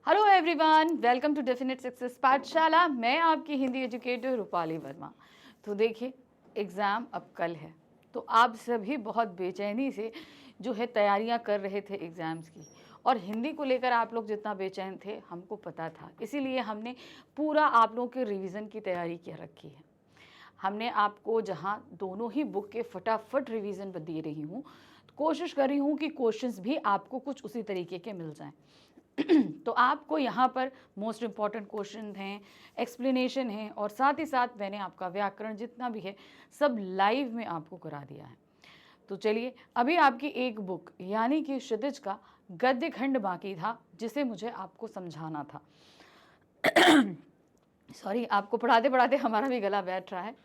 Hello everyone, welcome to definite success Pathshala. मैं आपकी Hindi educator Rupali Verma. तो देखिए, एग्ज़ाम अब कल है, तो आप सभी बहुत बेचैनी से जो है तैयारियां कर रहे थे एग्ज़ाम्स की, और हिंदी को लेकर आप लोग जितना बेचैन थे हमको पता था। इसीलिए हमने पूरा आप लोगों के रिवीजन की तैयारी कर रखी है। हमने आपको जहां दोनों ही बुक के फटाफट रिवीजन दे रही हूँ, कोशिश कर रही हूँ कि क्वेश्चंस भी आपको कुछ उसी तरीके के मिल जाएं। तो आपको यहाँ पर मोस्ट इम्पॉर्टेंट क्वेश्चन हैं, एक्सप्लेनेशन है, और साथ ही साथ मैंने आपका व्याकरण जितना भी है सब लाइव में आपको करा दिया है। तो चलिए, अभी आपकी एक बुक यानी कि क्षितिज का गद्य खंड बाकी था, जिसे मुझे आपको समझाना था। सॉरी, आपको पढ़ाते पढ़ाते हमारा भी गला बैठ रहा है।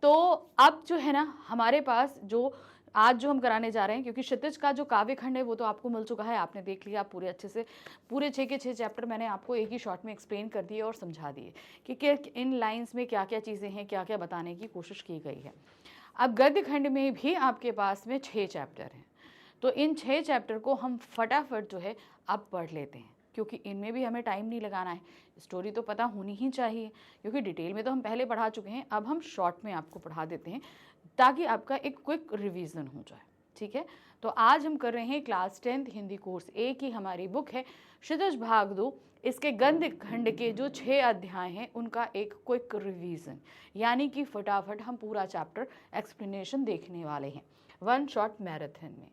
तो अब जो है ना, हमारे पास जो आज जो हम कराने जा रहे हैं, क्योंकि क्षितिज का जो काव्य खंड है वो तो आपको मिल चुका है, आपने देख लिया पूरे अच्छे से। पूरे 6 के 6 चैप्टर मैंने आपको एक ही शॉर्ट में एक्सप्लेन कर दिए और समझा दिए कि इन लाइंस में क्या क्या चीज़ें हैं, क्या क्या बताने की कोशिश की गई है। अब गद्य खंड में भी आपके पास में 6 चैप्टर हैं, तो इन 6 चैप्टर को हम फटाफट जो है अब पढ़ लेते हैं, क्योंकि इनमें भी हमें टाइम नहीं लगाना है। स्टोरी तो पता होनी ही चाहिए, क्योंकि डिटेल में तो हम पहले पढ़ा चुके हैं। अब हम शॉर्ट में आपको पढ़ा देते हैं ताकि आपका एक क्विक रिवीजन हो जाए। ठीक है, तो आज हम कर रहे हैं क्लास 10th हिंदी कोर्स ए की हमारी बुक है क्षितिज भाग 2। इसके गद्य खंड के जो 6 अध्याय हैं उनका एक क्विक रिवीजन, यानी कि फटाफट हम पूरा चैप्टर एक्सप्लेनेशन देखने वाले हैं वन शॉट मैराथन में।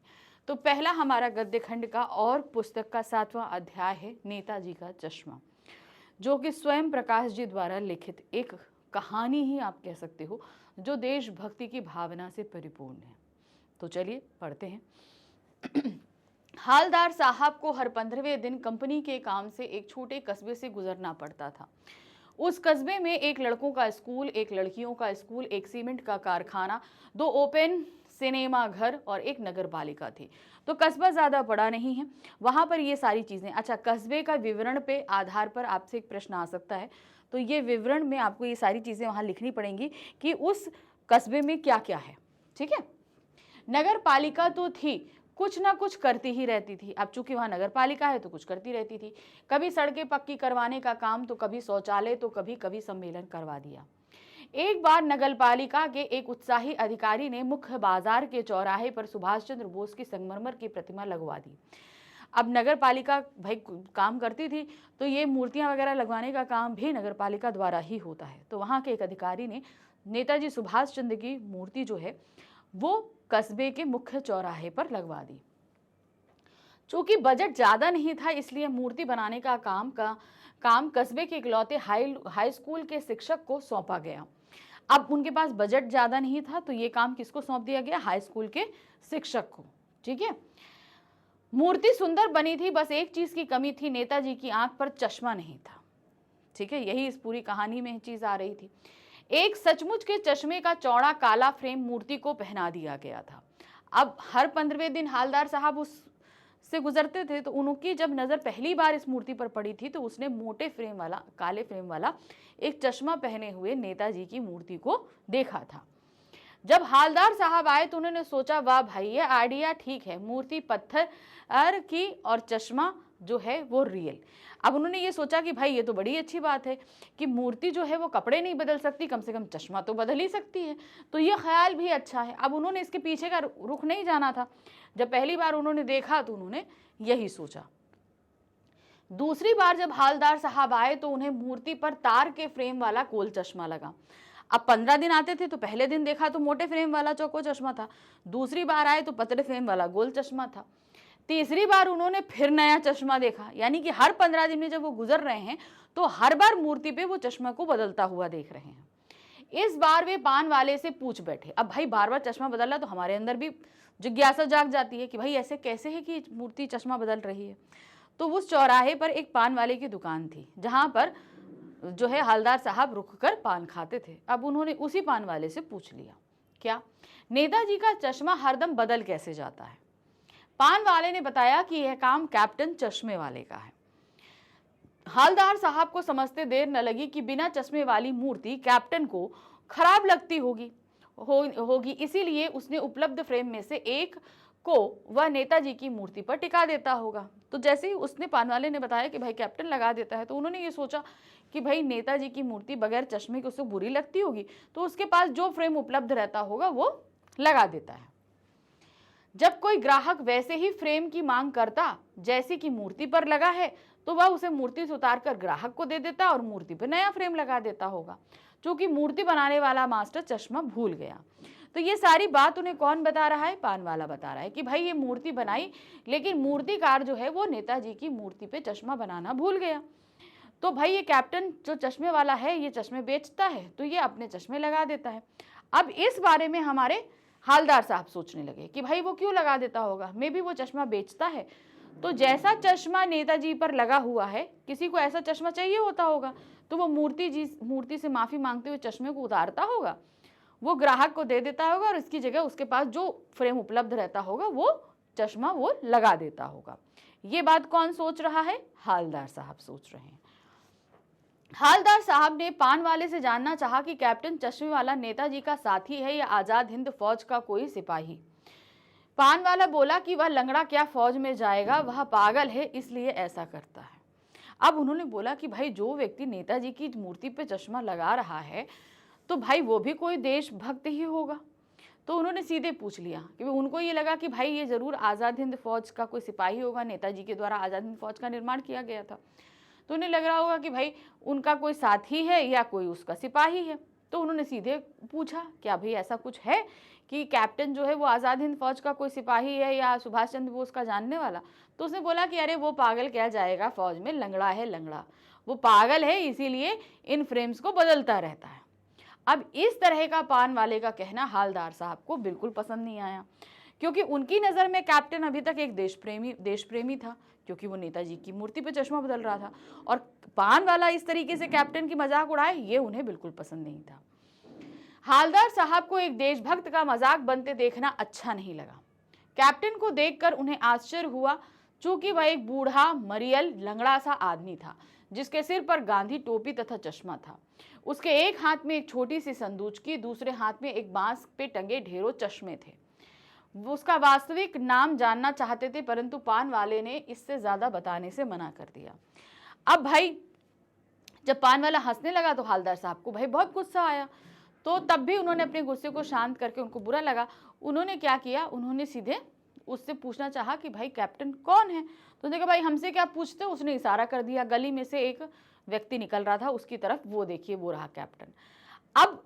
तो पहला हमारा गद्य खंड का और पुस्तक का 7वां अध्याय है नेताजी का चश्मा, जो कि स्वयं प्रकाश जी द्वारा लिखित एक कहानी ही आप कह सकते हो, जो देशभक्ति की भावना से परिपूर्ण है। तो चलिए पढ़ते हैं। हालदार साहब को हर 15वें दिन कंपनी के काम से एक छोटे कस्बे से गुजरना पड़ता था। उस कस्बे में एक लड़कों का स्कूल, एक लड़कियों का स्कूल, एक सीमेंट का कारखाना, 2 ओपन सिनेमा घर और एक नगर पालिका थी। तो कस्बा ज़्यादा बड़ा नहीं है, वहाँ पर ये सारी चीज़ें। अच्छा, कस्बे का विवरण पे आधार पर आपसे एक प्रश्न आ सकता है, तो ये विवरण में आपको ये सारी चीज़ें वहाँ लिखनी पड़ेंगी कि उस कस्बे में क्या क्या है। ठीक है, नगर पालिका तो थी, कुछ ना कुछ करती ही रहती थी। अब चूंकि वहाँ नगर पालिका है तो कुछ करती रहती थी, कभी सड़कें पक्की करवाने का काम, तो कभी शौचालय, तो कभी कभी सम्मेलन करवा दिया। एक बार नगर पालिका के एक उत्साही अधिकारी ने मुख्य बाजार के चौराहे पर सुभाष चंद्र बोस की संगमरमर की प्रतिमा लगवा दी। अब नगर पालिका भाई काम करती थी, तो ये मूर्तियां वगैरह लगवाने का काम भी नगर पालिका द्वारा ही होता है। तो वहाँ के एक अधिकारी ने नेताजी सुभाष चंद्र की मूर्ति जो है वो कस्बे के मुख्य चौराहे पर लगवा दी। चूंकि बजट ज़्यादा नहीं था, इसलिए मूर्ति बनाने का काम कस्बे के इकलौते हाई स्कूल के शिक्षक को सौंपा गया। अब उनके पास बजट ज़्यादा नहीं था, तो ये काम किसको सौंप दिया गया? हाई स्कूल के शिक्षक को। ठीक है, मूर्ति सुंदर बनी थी, बस एक चीज़ की कमी थी, नेताजी की आंख पर चश्मा नहीं था। ठीक है, यही इस पूरी कहानी में चीज़ आ रही थी। एक सचमुच के चश्मे का चौड़ा काला फ्रेम मूर्ति को पहना दिया गया था। अब हर 15वें दिन हालदार साहब उस से गुजरते थे, तो उनकी जब नज़र पहली बार इस मूर्ति पर पड़ी थी, तो उसने मोटे फ्रेम वाला, काले फ्रेम वाला एक चश्मा पहने हुए नेताजी की मूर्ति को देखा था। जब हालदार साहब आए तो उन्होंने सोचा, वाह भाई, ये आइडिया ठीक है, मूर्ति पत्थर की और चश्मा जो है वो रियल। अब उन्होंने ये सोचा कि भाई ये तो बड़ी अच्छी बात है कि मूर्ति जो है वो कपड़े नहीं बदल सकती, कम से कम चश्मा तो बदल ही सकती है। तो ये ख्याल भी अच्छा है। अब उन्होंने इसके पीछे का रुख नहीं जाना था। जब पहली बार उन्होंने देखा तो उन्होंने यही सोचा। दूसरी बार जब हालदार साहब आए तो उन्हें मूर्ति पर तार के फ्रेम वाला गोल चश्मा लगा। अब 15 दिन आते थे, तो पहले दिन देखा तो मोटे फ्रेम वाला चौको चश्मा था, दूसरी बार आए तो पतले फ्रेम वाला गोल चश्मा था, तीसरी बार उन्होंने फिर नया चश्मा देखा। यानी कि हर 15 दिन में जब वो गुजर रहे हैं, तो हर बार मूर्ति पे वो चश्मा को बदलता हुआ देख रहे हैं। इस बार वे पान वाले से पूछ बैठे। अब भाई बार बार चश्मा बदल रहा, तो हमारे अंदर भी जिज्ञासा जाग जाती है कि भाई ऐसे कैसे है कि मूर्ति चश्मा बदल रही है। तो उस चौराहे पर एक पान वाले की दुकान थी, जहां पर जो है हालदार साहब रुक कर पान खाते थे। अब उन्होंने उसी पान वाले से पूछ लिया, क्या नेताजी का चश्मा हरदम बदल कैसे जाता है? पान वाले ने बताया कि यह काम कैप्टन चश्मे वाले का है। हालदार साहब को समझते देर न लगी कि बिना चश्मे वाली मूर्ति कैप्टन को खराब लगती होगी, इसीलिए उसने उपलब्ध फ्रेम में से एक को वह नेताजी की मूर्ति पर टिका देता होगा। तो जैसे ही उसने पान वाले ने बताया कि भाई कैप्टन लगा देता है, तो उन्होंने ये सोचा कि भाई नेताजी की मूर्ति बगैर चश्मे के उससे बुरी लगती होगी, तो उसके पास जो फ्रेम उपलब्ध रहता होगा वो लगा देता है। जब कोई ग्राहक वैसे ही फ्रेम की मांग करता जैसे कि मूर्ति पर लगा है, तो वह उसे मूर्ति से उतार कर ग्राहक को दे देता और मूर्ति पर नया फ्रेम लगा देता होगा। क्योंकि मूर्ति बनाने वाला मास्टर चश्मा भूल गया। तो ये सारी बात उन्हें कौन बता रहा है? पान वाला बता रहा है कि भाई ये मूर्ति बनाई, लेकिन मूर्तिकार जो है वो नेताजी की मूर्ति पे चश्मा बनाना भूल गया। तो भाई ये कैप्टन जो चश्मे वाला है, ये चश्मे बेचता है, तो ये अपने चश्मे लगा देता है। अब इस बारे में हमारे हालदार साहब सोचने लगे कि भाई वो क्यों लगा देता होगा, मे बी वो चश्मा बेचता है। तो जैसा चश्मा नेताजी पर लगा हुआ है, किसी को ऐसा चश्मा चाहिए होता होगा, तो वो मूर्ति से माफी मांगते हुए चश्मे को उतारता होगा, वो ग्राहक को दे देता होगा और इसकी जगह उसके पास जो फ्रेम उपलब्ध रहता होगा वो चश्मा वो लगा देता होगा। ये बात कौन सोच रहा है? हालदार साहब सोच रहे हैं। हालदार साहब ने पान वाले से जानना चाहा कि कैप्टन चश्मे वाला नेताजी का साथी है या आजाद हिंद फौज का कोई सिपाही। पान वाला बोला कि वह लंगड़ा क्या फौज में जाएगा, वह पागल है इसलिए ऐसा करता है। अब उन्होंने बोला कि भाई जो व्यक्ति नेताजी की मूर्ति पे चश्मा लगा रहा है, तो भाई वो भी कोई देशभक्त ही होगा। तो उन्होंने सीधे पूछ लिया कि उनको ये लगा कि भाई ये जरूर आज़ाद हिंद फौज का कोई सिपाही होगा, नेताजी के द्वारा आज़ाद हिंद फौज का निर्माण किया गया था, तो उन्हें लग रहा होगा कि भाई उनका कोई साथी है या कोई उसका सिपाही है। तो उन्होंने सीधे पूछा क्या भाई ऐसा कुछ है कि कैप्टन जो है वो आज़ाद हिंद फौज का कोई सिपाही है या सुभाष चंद्र बोस का जानने वाला। तो उसने बोला कि अरे वो पागल क्या जाएगा फौज में, लंगड़ा है लंगड़ा, वो पागल है इसीलिए इन फ्रेम्स को बदलता रहता है। अब इस तरह का पान वाले का कहना हालदार साहब को बिल्कुल पसंद नहीं आया, क्योंकि उनकी नज़र में कैप्टन अभी तक एक देश प्रेमी था, क्योंकि वो नेताजी की मूर्ति पर चश्मा बदल रहा था। और पान वाला इस तरीके से कैप्टन की मजाक उड़ाए, ये उन्हें बिल्कुल पसंद नहीं था। हालदार साहब को एक देशभक्त का मजाक बनते देखना अच्छा नहीं लगा। कैप्टन को देखकर उन्हें आश्चर्य हुआ, चूंकि वह एक बूढ़ा मरियल लंगड़ा सा आदमी था जिसके सिर पर गांधी टोपी तथा चश्मा था। उसके एक हाथ में एक छोटी सी संदूक, दूसरे हाथ में एक बांस पे टंगे ढेरों चश्मे थे। वो उसका वास्तविक नाम जानना चाहते थे, परंतु पान वाले ने इससे ज्यादा बताने से मना कर दिया। अब भाई जब पान वाला हंसने लगा तो हालदार साहब को भाई बहुत गुस्सा आया। तो तब भी उन्होंने अपने गुस्से को शांत करके, उनको बुरा लगा, उन्होंने क्या किया, उन्होंने सीधे उससे पूछना चाहा कि भाई कैप्टन कौन है। तो उसने कहा भाई हमसे क्या पूछते हो। उसने इशारा कर दिया, गली में से एक व्यक्ति निकल रहा था उसकी तरफ, वो देखिए वो रहा कैप्टन। अब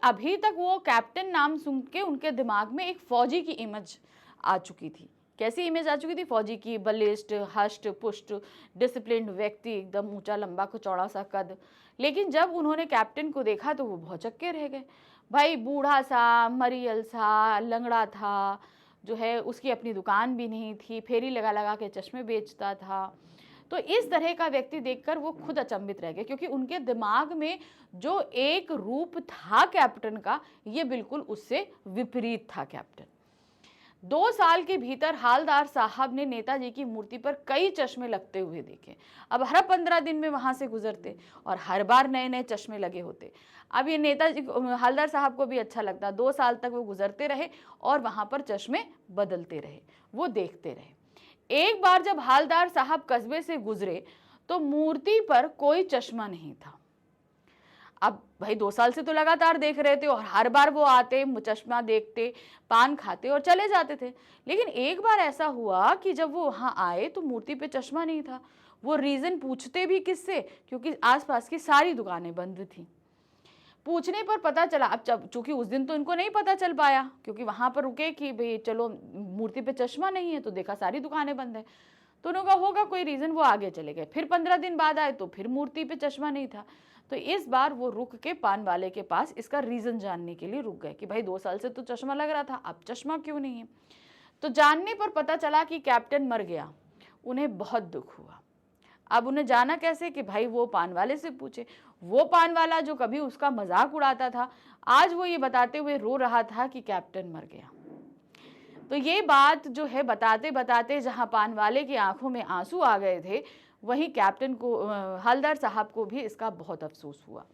अभी तक वो कैप्टन नाम सुन के उनके दिमाग में एक फौजी की इमेज आ चुकी थी। कैसी इमेज आ चुकी थी? फौजी की, बलिष्ठ, हष्ट पुष्ट, डिसिप्लिन्ड व्यक्ति, एकदम ऊंचा लंबा चौड़ा सा कद। लेकिन जब उन्होंने कैप्टन को देखा तो वो भौचक्के रह गए। भाई बूढ़ा सा, मरियल सा, लंगड़ा था, जो है उसकी अपनी दुकान भी नहीं थी, फेरी लगा लगा के चश्मे बेचता था। तो इस तरह का व्यक्ति देखकर वो खुद अचंभित रह गए, क्योंकि उनके दिमाग में जो एक रूप था कैप्टन का, ये बिल्कुल उससे विपरीत था कैप्टन। 2 साल के भीतर हालदार साहब ने नेताजी की मूर्ति पर कई चश्मे लगते हुए देखे। अब हर 15 दिन में वहां से गुजरते और हर बार नए नए चश्मे लगे होते। अब ये नेताजी हालदार साहब को भी अच्छा लगता। 2 साल तक वो गुजरते रहे और वहां पर चश्मे बदलते रहे, वो देखते रहे। एक बार जब हालदार साहब कस्बे से गुजरे तो मूर्ति पर कोई चश्मा नहीं था। अब भाई 2 साल से तो लगातार देख रहे थे और हर बार वो आते, चश्मा देखते, पान खाते और चले जाते थे। लेकिन एक बार ऐसा हुआ कि जब वो वहां आए तो मूर्ति पे चश्मा नहीं था। वो रीजन पूछते भी किससे, क्योंकि आसपास की सारी दुकानें बंद थी। पूछने पर पता चला, अब चूंकि उस दिन तो इनको नहीं पता चल पाया, क्योंकि वहां पर रुके कि भाई चलो मूर्ति पे चश्मा नहीं है, तो देखा सारी दुकानें बंद है, तो उन्होंने कहा होगा कोई रीजन, वो आगे चले गए। फिर 15 दिन बाद आए तो फिर मूर्ति पे चश्मा नहीं था। तो इस बार वो रुक के पान वाले के पास इसका रीजन जानने के लिए रुक गए कि भाई 2 साल से तो चश्मा लग रहा था, अब चश्मा क्यों नहीं है। तो जानने पर पता चला कि कैप्टन मर गया। उन्हें बहुत दुख हुआ। अब उन्हें जाना कैसे कि भाई वो पान वाले से पूछे। वो पान वाला जो कभी उसका मजाक उड़ाता था, आज वो ये बताते हुए रो रहा था कि कैप्टन मर गया। तो ये बात जो है बताते बताते जहां पान वाले की आंखों में आंसू आ गए थे, वहीं कैप्टन को, हालदार साहब को भी इसका बहुत अफसोस हुआ।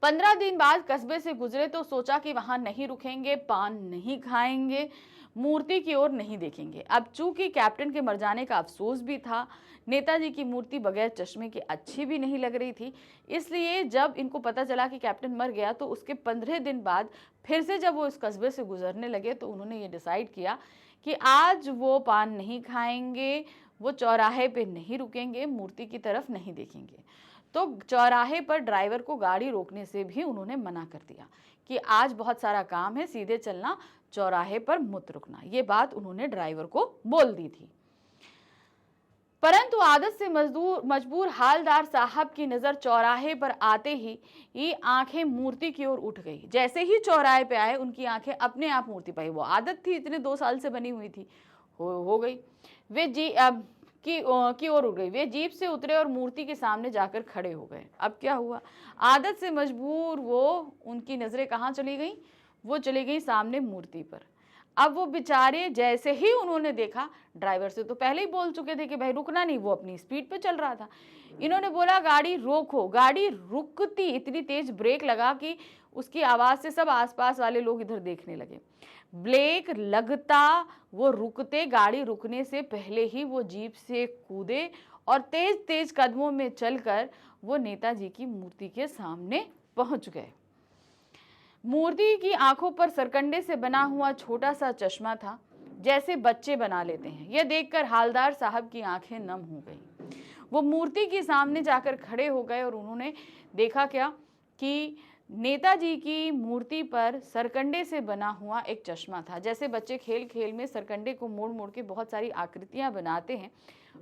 15 दिन बाद कस्बे से गुजरे तो सोचा कि वहां नहीं रुकेंगे, पान नहीं खाएंगे, मूर्ति की ओर नहीं देखेंगे। अब चूंकि कैप्टन के मर जाने का अफसोस भी था, नेताजी की मूर्ति बगैर चश्मे के अच्छी भी नहीं लग रही थी, इसलिए जब इनको पता चला कि कैप्टन मर गया तो उसके 15 दिन बाद फिर से जब वो इस कस्बे से गुजरने लगे तो उन्होंने ये डिसाइड किया कि आज वो पान नहीं खाएंगे, वो चौराहे पे नहीं रुकेंगे, मूर्ति की तरफ नहीं देखेंगे। तो चौराहे पर ड्राइवर को गाड़ी रोकने से भी उन्होंने मना कर दिया कि आज बहुत सारा काम है, सीधे चलना, चौराहे पर मत रुकना। ये बात उन्होंने ड्राइवर को बोल दी थी। परंतु आदत से मजबूर हालदार साहब की नजर चौराहे पर आते ही ये आंखें मूर्ति की ओर उठ गई। जैसे ही चौराहे पे आए उनकी आंखें अपने आप मूर्ति पर, वो आदत थी, इतने 2 साल से बनी हुई थी, हो गई। वे की ओर उठ गई। वे जीप से उतरे और मूर्ति के सामने जाकर खड़े हो गए। अब क्या हुआ, आदत से मजबूर उनकी नजरें कहाँ चली गई, वो चली गई सामने मूर्ति पर। अब वो बेचारे जैसे ही उन्होंने देखा, ड्राइवर से तो पहले ही बोल चुके थे कि भाई रुकना नहीं, वो अपनी स्पीड पे चल रहा था। इन्होंने बोला गाड़ी रोको, गाड़ी रुकती, इतनी तेज ब्रेक लगा कि उसकी आवाज से सब आसपास वाले लोग इधर देखने लगे। ब्रेक लगता, वो रुकते, गाड़ी रुकने से पहले ही वो जीप से कूदे और तेज तेज कदमों में चलकर वो नेताजी की मूर्ति के सामने पहुंच गए। मूर्ति की आंखों पर सरकंडे से बना हुआ छोटा सा चश्मा था, जैसे बच्चे बना लेते हैं। यह देखकर हालदार साहब की आंखें नम हो गई। वो मूर्ति के सामने जाकर खड़े हो गए और उन्होंने देखा क्या कि नेताजी की मूर्ति पर सरकंडे से बना हुआ एक चश्मा था। जैसे बच्चे खेल खेल में सरकंडे को मोड़ मोड़ के बहुत सारी आकृतियां बनाते हैं,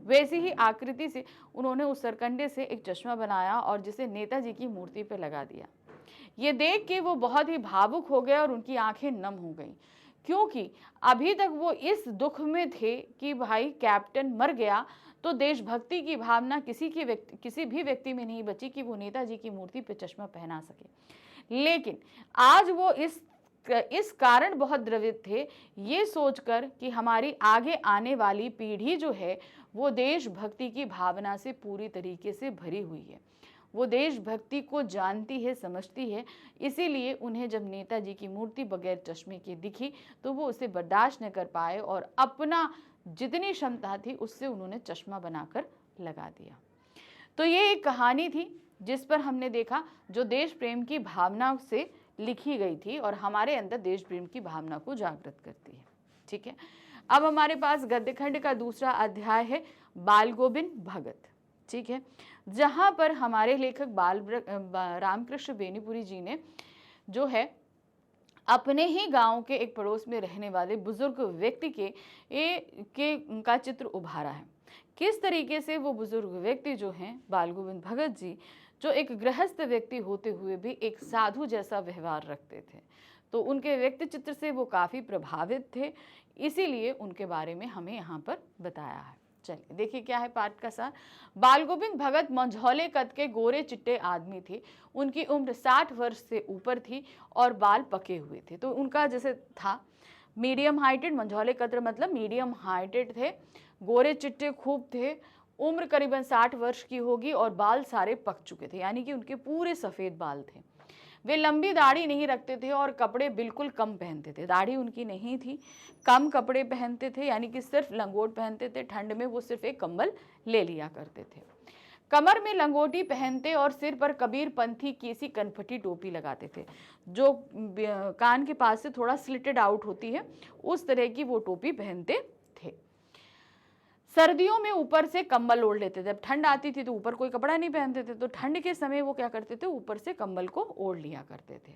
वैसी ही आकृति से उन्होंने उस सरकंडे से एक चश्मा बनाया और जिसे नेताजी की मूर्ति पर लगा दिया। ये देख के वो बहुत ही भावुक हो गए और उनकी आंखें नम हो गईं, क्योंकि अभी तक वो इस दुख में थे कि भाई कैप्टन मर गया तो देशभक्ति की भावना किसी भी व्यक्ति में नहीं बची कि वो नेताजी की मूर्ति पे चश्मा पहना सके। लेकिन आज वो इस कारण बहुत द्रवित थे, ये सोचकर कि हमारी आगे आने वाली पीढ़ी जो है वो देशभक्ति की भावना से पूरी तरीके से भरी हुई है, वो देशभक्ति को जानती है, समझती है। इसीलिए उन्हें जब नेताजी की मूर्ति बगैर चश्मे के दिखी तो वो उसे बर्दाश्त न कर पाए और अपना जितनी क्षमता थी उससे उन्होंने चश्मा बनाकर लगा दिया। तो ये एक कहानी थी जिस पर हमने देखा जो देश प्रेम की भावना से लिखी गई थी और हमारे अंदर देश प्रेम की भावना को जागृत करती है। ठीक है, अब हमारे पास गद्यखंड का दूसरा अध्याय है बाल गोविंद भगत। ठीक है, जहां पर हमारे लेखक रामकृष्ण बेनीपुरी जी ने जो है अपने ही गांव के एक पड़ोस में रहने वाले बुजुर्ग व्यक्ति का चित्र उभारा है। किस तरीके से वो बुजुर्ग व्यक्ति जो हैं बाल गोविंद भगत जी, जो एक गृहस्थ व्यक्ति होते हुए भी एक साधु जैसा व्यवहार रखते थे, तो उनके व्यक्ति चित्र से वो काफ़ी प्रभावित थे, इसीलिए उनके बारे में हमें यहाँ पर बताया है। चलिए देखिए क्या है पाठ का सार। बाल गोविंद भगत मंझौले कद के गोरे चिट्टे आदमी थे। उनकी उम्र 60 वर्ष से ऊपर थी और बाल पके हुए थे। तो उनका जैसे था मीडियम हाइटेड, मंझौले कद मतलब मीडियम हाइटेड थे, गोरे चिट्टे खूब थे, उम्र करीबन 60 वर्ष की होगी और बाल सारे पक चुके थे, यानी कि उनके पूरे सफ़ेद बाल थे। वे लंबी दाढ़ी नहीं रखते थे और कपड़े बिल्कुल कम पहनते थे। दाढ़ी उनकी नहीं थी, कम कपड़े पहनते थे, यानी कि सिर्फ लंगोट पहनते थे। ठंड में वो सिर्फ एक कंबल ले लिया करते थे। कमर में लंगोटी पहनते और सिर पर कबीर पंथी की सी कनफटी टोपी लगाते थे, जो कान के पास से थोड़ा स्लिटेड आउट होती है, उस तरह की वो टोपी पहनते थे। सर्दियों में ऊपर से कंबल ओढ़ लेते थे। जब ठंड आती थी तो ऊपर कोई कपड़ा नहीं पहनते थे, तो ठंड के समय वो क्या करते थे, ऊपर से कंबल को ओढ़ लिया करते थे।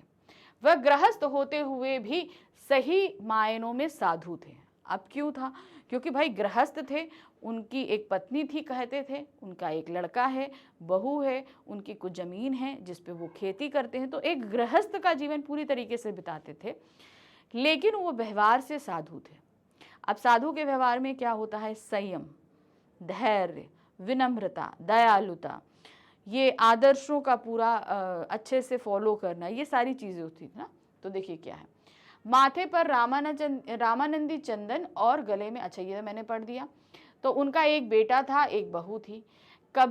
वह गृहस्थ होते हुए भी सही मायनों में साधु थे। अब क्यों था, क्योंकि भाई गृहस्थ थे, उनकी एक पत्नी थी कहते थे, उनका एक लड़का है, बहू है, उनकी कुछ ज़मीन है जिस पे वो खेती करते हैं, तो एक गृहस्थ का जीवन पूरी तरीके से बिताते थे, लेकिन वो व्यवहार से साधु थे। अब साधु के व्यवहार में क्या होता है, संयम, धैर्य, विनम्रता, दयालुता, ये आदर्शों का पूरा अच्छे से फॉलो करना, ये सारी चीज़ें होती थी ना। तो देखिए क्या है, माथे पर रामानंदी चंदन और गले में, अच्छा ये मैंने पढ़ दिया। तो उनका एक बेटा था, एक बहू थी।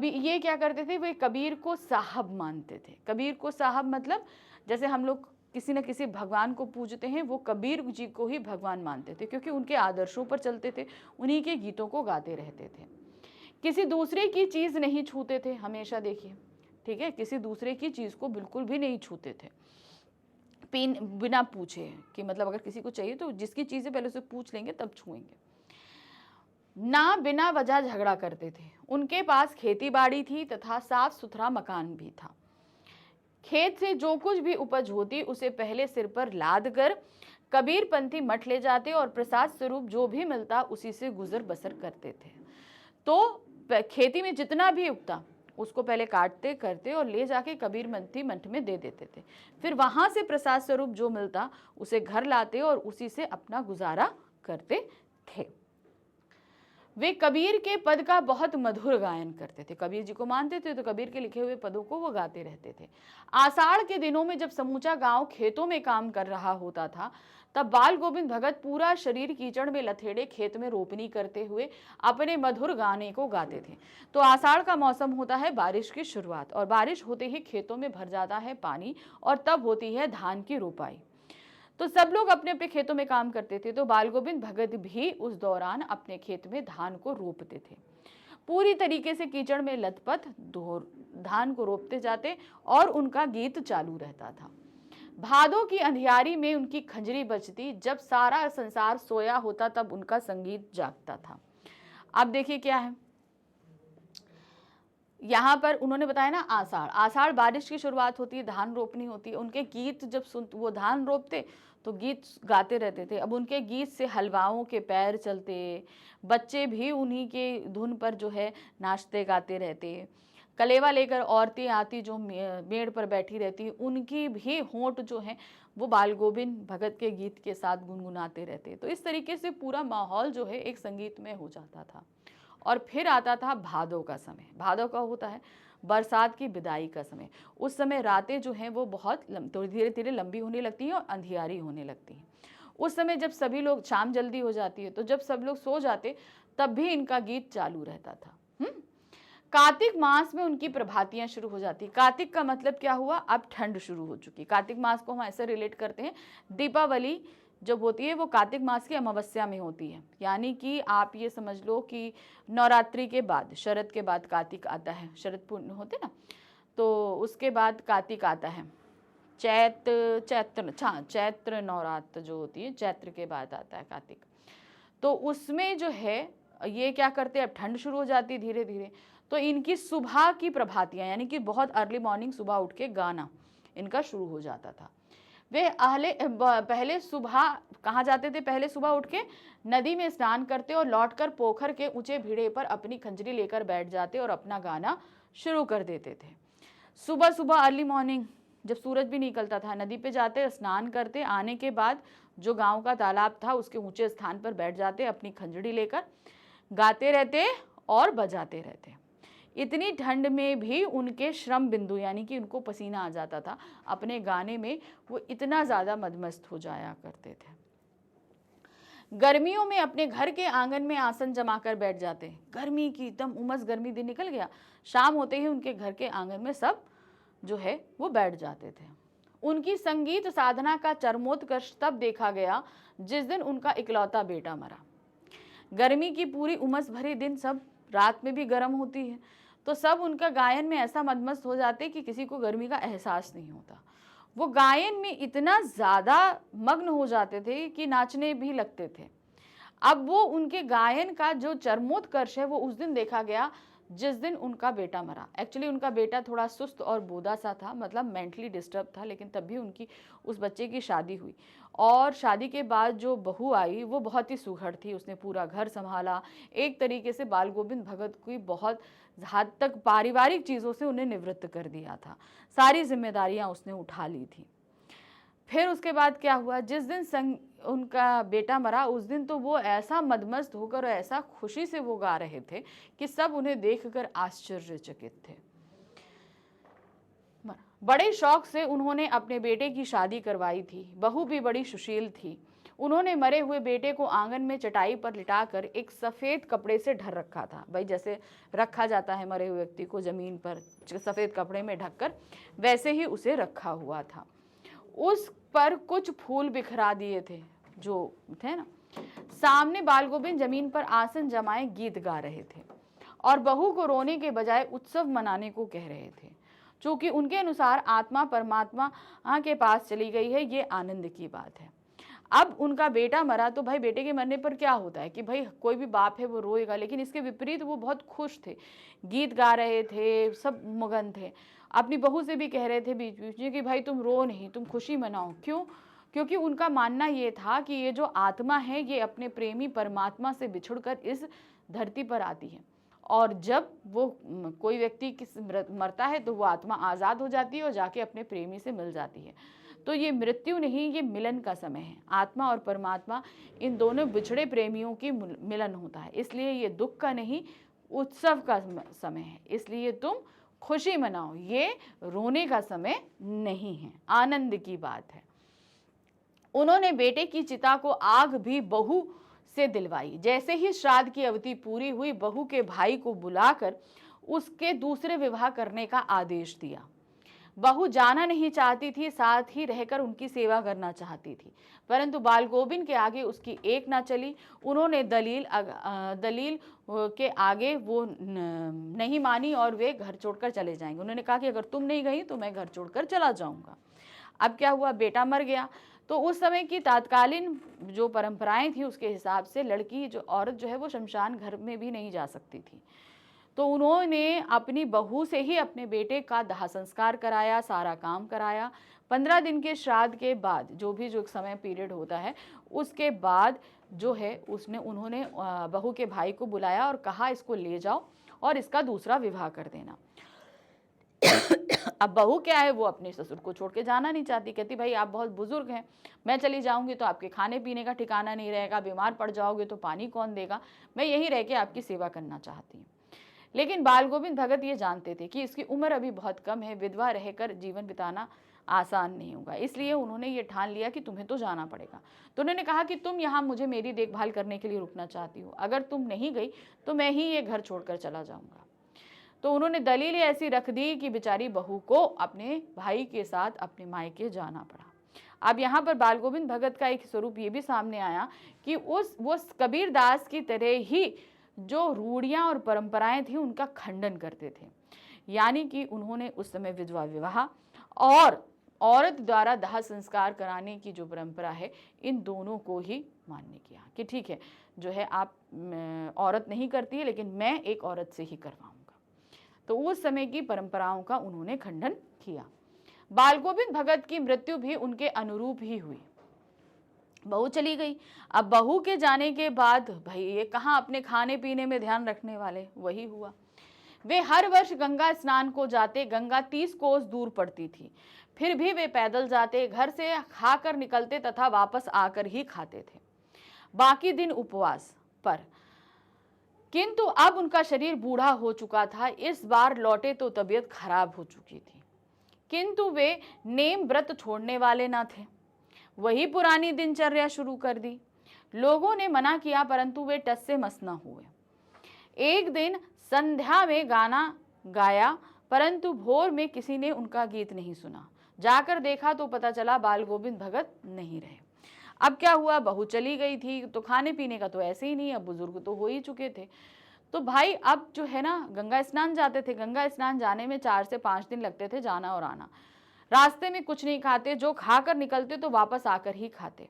ये क्या करते थे, वे कबीर को साहब मानते थे। कबीर को साहब मतलब जैसे हम लोग किसी न किसी भगवान को पूजते हैं, वो कबीर जी को ही भगवान मानते थे, क्योंकि उनके आदर्शों पर चलते थे, उन्हीं के गीतों को गाते रहते थे। किसी दूसरे की चीज़ नहीं छूते थे हमेशा, देखिए, ठीक है, किसी दूसरे की चीज़ को बिल्कुल भी नहीं छूते थे, बिना पूछे, कि मतलब अगर किसी को चाहिए तो जिसकी चीज़ें पहले उसे पूछ लेंगे तब छुएंगे। ना बिना वजह झगड़ा करते थे। उनके पास खेती बाड़ी थी तथा साफ सुथरा मकान भी था। खेत से जो कुछ भी उपज होती उसे पहले सिर पर लाद कर कबीरपंथी मठ ले जाते और प्रसाद स्वरूप जो भी मिलता उसी से गुजर बसर करते थे। तो खेती में जितना भी उगता उसको पहले काटते करते और ले जाके कबीरपंथी मठ में दे देते थे। फिर वहां से प्रसाद स्वरूप जो मिलता उसे घर लाते और उसी से अपना गुजारा करते थे। वे कबीर के पद का बहुत मधुर गायन करते थे। कबीर जी को मानते थे तो कबीर के लिखे हुए पदों को वो गाते रहते थे। आषाढ़ के दिनों में जब समूचा गांव खेतों में काम कर रहा होता था, तब बाल गोविंद भगत पूरा शरीर कीचड़ में लथेड़े खेत में रोपनी करते हुए अपने मधुर गाने को गाते थे। तो आषाढ़ का मौसम होता है बारिश की शुरुआत, और बारिश होते ही खेतों में भर जाता है पानी, और तब होती है धान की रोपाई। तो सब लोग अपने अपने खेतों में काम करते थे, तो बाल गोविंद भगत भी उस दौरान अपने खेत में धान को रोपते थे। पूरी तरीके से कीचड़ में लथपथ धान को रोपते जाते और उनका गीत चालू रहता था। भादों की अंधियारी में उनकी खंजरी बजती, जब सारा संसार सोया होता तब उनका संगीत जागता था। अब देखिए क्या है यहाँ पर उन्होंने बताया ना, आषाढ़ बारिश की शुरुआत होती है, धान रोपनी होती है। उनके गीत जब वो धान रोपते तो गीत गाते रहते थे। अब उनके गीत से हलवाओं के पैर चलते, बच्चे भी उन्हीं के धुन पर जो है नाचते गाते रहते। कलेवा लेकर औरतें आती जो मेड़ पर बैठी रहती, उनकी भी होंठ जो है वो बाल गोविंद भगत के गीत के साथ गुनगुनाते रहते। तो इस तरीके से पूरा माहौल जो है एक संगीतमय हो जाता था। और फिर आता था भादों का समय। भादों का होता है बरसात की विदाई का समय। उस समय रातें जो हैं वो बहुत धीरे धीरे लंबी होने लगती हैं और अंधियारी होने लगती हैं। उस समय जब सभी लोग, शाम जल्दी हो जाती है, तो जब सब लोग सो जाते तब भी इनका गीत चालू रहता था। कार्तिक मास में उनकी प्रभातियां शुरू हो जाती। कार्तिक का मतलब क्या हुआ, अब ठंड शुरू हो चुकी। कार्तिक मास को हम ऐसे रिलेट करते हैं, दीपावली जब होती है वो कार्तिक मास की अमावस्या में होती है। यानी कि आप ये समझ लो कि नवरात्रि के बाद, शरद के बाद कार्तिक आता है, शरद पूर्ण होते ना, तो उसके बाद कार्तिक आता है। चैत्र नवरात्र जो होती है, चैत्र के बाद आता है कार्तिक। तो उसमें जो है ये क्या करते हैं, अब ठंड शुरू हो जाती है धीरे धीरे, तो इनकी सुबह की प्रभातियां, यानी कि बहुत अर्ली मॉर्निंग सुबह उठ के गाना इनका शुरू हो जाता था। वे पहले सुबह कहाँ जाते थे, पहले सुबह उठ के नदी में स्नान करते और लौटकर पोखर के ऊंचे भिड़े पर अपनी खंजरी लेकर बैठ जाते और अपना गाना शुरू कर देते थे। सुबह सुबह अर्ली मॉर्निंग जब सूरज भी निकलता था, नदी पे जाते, स्नान करते, आने के बाद जो गांव का तालाब था उसके ऊंचे स्थान पर बैठ जाते, अपनी खंजरी लेकर गाते रहते और बजाते रहते। इतनी ठंड में भी उनके श्रम बिंदु, यानी कि उनको पसीना आ जाता था अपने गाने में, वो इतना ज़्यादा मदमस्त हो जाया करते थे। गर्मियों में अपने घर के आंगन में आसन जमाकर बैठ जाते। गर्मी की एकदम उमस गर्मी दिन निकल गया, शाम होते ही उनके घर के आंगन में सब जो है वो बैठ जाते थे। उनकी संगीत साधना का चरमोत्कर्ष तब देखा गया जिस दिन उनका इकलौता बेटा मरा। गर्मी की पूरी उमस भरे दिन, सब रात में भी गर्म होती है, तो सब उनका गायन में ऐसा मदमस्त हो जाते कि किसी को गर्मी का एहसास नहीं होता। वो गायन में इतना ज़्यादा मग्न हो जाते थे कि नाचने भी लगते थे। अब वो उनके गायन का जो चरमोत्कर्ष है वो उस दिन देखा गया जिस दिन उनका बेटा मरा। एक्चुअली उनका बेटा थोड़ा सुस्त और बोदा सा था, मतलब मेंटली डिस्टर्ब था, लेकिन तब भी उनकी उस बच्चे की शादी हुई। और शादी के बाद जो बहू आई वो बहुत ही सुघड़ थी, उसने पूरा घर संभाला। एक तरीके से बाल गोविंद भगत की बहुत हद तक पारिवारिक चीज़ों से उन्हें निवृत्त कर दिया था, सारी जिम्मेदारियां उसने उठा ली थी। फिर उसके बाद क्या हुआ, जिस दिन उनका बेटा मरा उस दिन तो वो ऐसा मदमस्त होकर और ऐसा खुशी से वो गा रहे थे कि सब उन्हें देखकर आश्चर्यचकित थे। बड़े शौक से उन्होंने अपने बेटे की शादी करवाई थी। बहू भी बड़ी सुशील थी। उन्होंने मरे हुए बेटे को आंगन में चटाई पर लिटाकर एक सफ़ेद कपड़े से ढक रखा था। भाई जैसे रखा जाता है मरे हुए व्यक्ति को ज़मीन पर सफ़ेद कपड़े में ढककर, वैसे ही उसे रखा हुआ था। उस पर कुछ फूल बिखरा दिए थे जो थे ना। सामने बाल गोविंद जमीन पर आसन जमाए गीत गा रहे थे और बहू को रोने के बजाय उत्सव मनाने को कह रहे थे। चूंकि उनके अनुसार आत्मा परमात्मा के पास चली गई है, ये आनंद की बात है। अब उनका बेटा मरा तो भाई बेटे के मरने पर क्या होता है कि भाई कोई भी बाप है वो रोएगा, लेकिन इसके विपरीत वो बहुत खुश थे, गीत गा रहे थे, सब मगन थे। अपनी बहू से भी कह रहे थे बीच बीच में कि भाई तुम रो नहीं, तुम खुशी मनाओ। क्यों? क्योंकि उनका मानना ये था कि ये जो आत्मा है ये अपने प्रेमी परमात्मा से बिछुड़कर इस धरती पर आती है, और जब वो कोई व्यक्ति मरता है तो वो आत्मा आज़ाद हो जाती है और जाके अपने प्रेमी से मिल जाती है। तो ये मृत्यु नहीं, ये मिलन का समय है। आत्मा और परमात्मा इन दोनों बिछड़े प्रेमियों की मिलन होता है, इसलिए ये दुख का नहीं, उत्सव का समय है। इसलिए तुम खुशी मनाओ, ये रोने का समय नहीं है, आनंद की बात है। उन्होंने बेटे की चिता को आग भी बहू से दिलवाई। जैसे ही श्राद्ध की अवधि पूरी हुई, बहू के भाई को बुलाकर उसके दूसरे विवाह करने का आदेश दिया। बहू जाना नहीं चाहती थी, साथ ही रहकर उनकी सेवा करना चाहती थी, परंतु बाल गोविंद के आगे उसकी एक ना चली। उन्होंने दलील के आगे वो नहीं मानी और वे घर छोड़कर चले जाएंगे। उन्होंने कहा कि अगर तुम नहीं गई तो मैं घर छोड़कर चला जाऊंगा। अब क्या हुआ, बेटा मर गया, तो उस समय की तात्कालीन जो परंपराएं थी उसके हिसाब से लड़की जो औरत जो है वो शमशान घर में भी नहीं जा सकती थी। तो उन्होंने अपनी बहू से ही अपने बेटे का दाह संस्कार कराया, सारा काम कराया। 15 दिन के श्राद्ध के बाद जो समय पीरियड होता है उसके बाद जो है उन्होंने बहू के भाई को बुलाया और कहा इसको ले जाओ और इसका दूसरा विवाह कर देना। अब बहू क्या है, वो अपने ससुर को छोड़ के जाना नहीं चाहती। कहती भाई आप बहुत बुजुर्ग हैं, मैं चली जाऊंगी तो आपके खाने पीने का ठिकाना नहीं रहेगा, बीमार पड़ जाओगे तो पानी कौन देगा, मैं यहीं रह के आपकी सेवा करना चाहती हूँ। लेकिन बाल गोविंद भगत ये जानते थे कि इसकी उम्र अभी बहुत कम है, विधवा रहकर जीवन बिताना आसान नहीं होगा, इसलिए उन्होंने ये ठान लिया कि तुम्हें तो जाना पड़ेगा। तो उन्होंने कहा कि तुम यहाँ मुझे मेरी देखभाल करने के लिए रुकना चाहती हो, अगर तुम नहीं गई तो मैं ही ये घर छोड़कर चला जाऊंगा। तो उन्होंने दलील ऐसी रख दी कि बेचारी बहू को अपने भाई के साथ अपने मायके जाना पड़ा। अब यहाँ पर बाल गोविंद भगत का एक स्वरूप ये भी सामने आया कि वो कबीर दास की तरह ही जो रूढ़ियाँ और परंपराएं थी उनका खंडन करते थे। यानी कि उन्होंने उस समय विधवा विवाह और औरत द्वारा दाह संस्कार कराने की जो परंपरा है, इन दोनों को ही मान्य किया कि ठीक है, जो है आप औरत नहीं करती है लेकिन मैं एक औरत से ही करवाऊंगा। तो उस समय की परंपराओं का उन्होंने खंडन किया। बाल गोविंद भगत की मृत्यु भी उनके अनुरूप ही हुई। बहू चली गई। अब बहू के जाने के बाद भाई ये कहाँ अपने खाने पीने में ध्यान रखने वाले, वही हुआ। वे हर वर्ष गंगा स्नान को जाते। गंगा 30 कोस दूर पड़ती थी, फिर भी वे पैदल जाते, घर से खाकर निकलते तथा वापस आकर ही खाते थे, बाकी दिन उपवास पर। किंतु अब उनका शरीर बूढ़ा हो चुका था। इस बार लौटे तो तबीयत खराब हो चुकी थी, किंतु वे नेम व्रत छोड़ने वाले न थे। वही पुरानी दिनचर्या शुरू कर दी। लोगों ने मना किया परंतु वे टस से मस न हुए। एक दिन संध्या में गाना गाया परंतु भोर में किसी ने उनका गीत नहीं सुना। जाकर देखा तो पता चला बाल गोविंद भगत नहीं रहे। अब क्या हुआ, बहू चली गई थी तो खाने पीने का तो ऐसे ही नहीं, अब बुजुर्ग तो हो ही चुके थे। तो भाई अब जो है ना, गंगा स्नान जाते थे, गंगा स्नान जाने में 4 से 5 दिन लगते थे जाना और आना। रास्ते में कुछ नहीं खाते, जो खाकर निकलते तो वापस आकर ही खाते।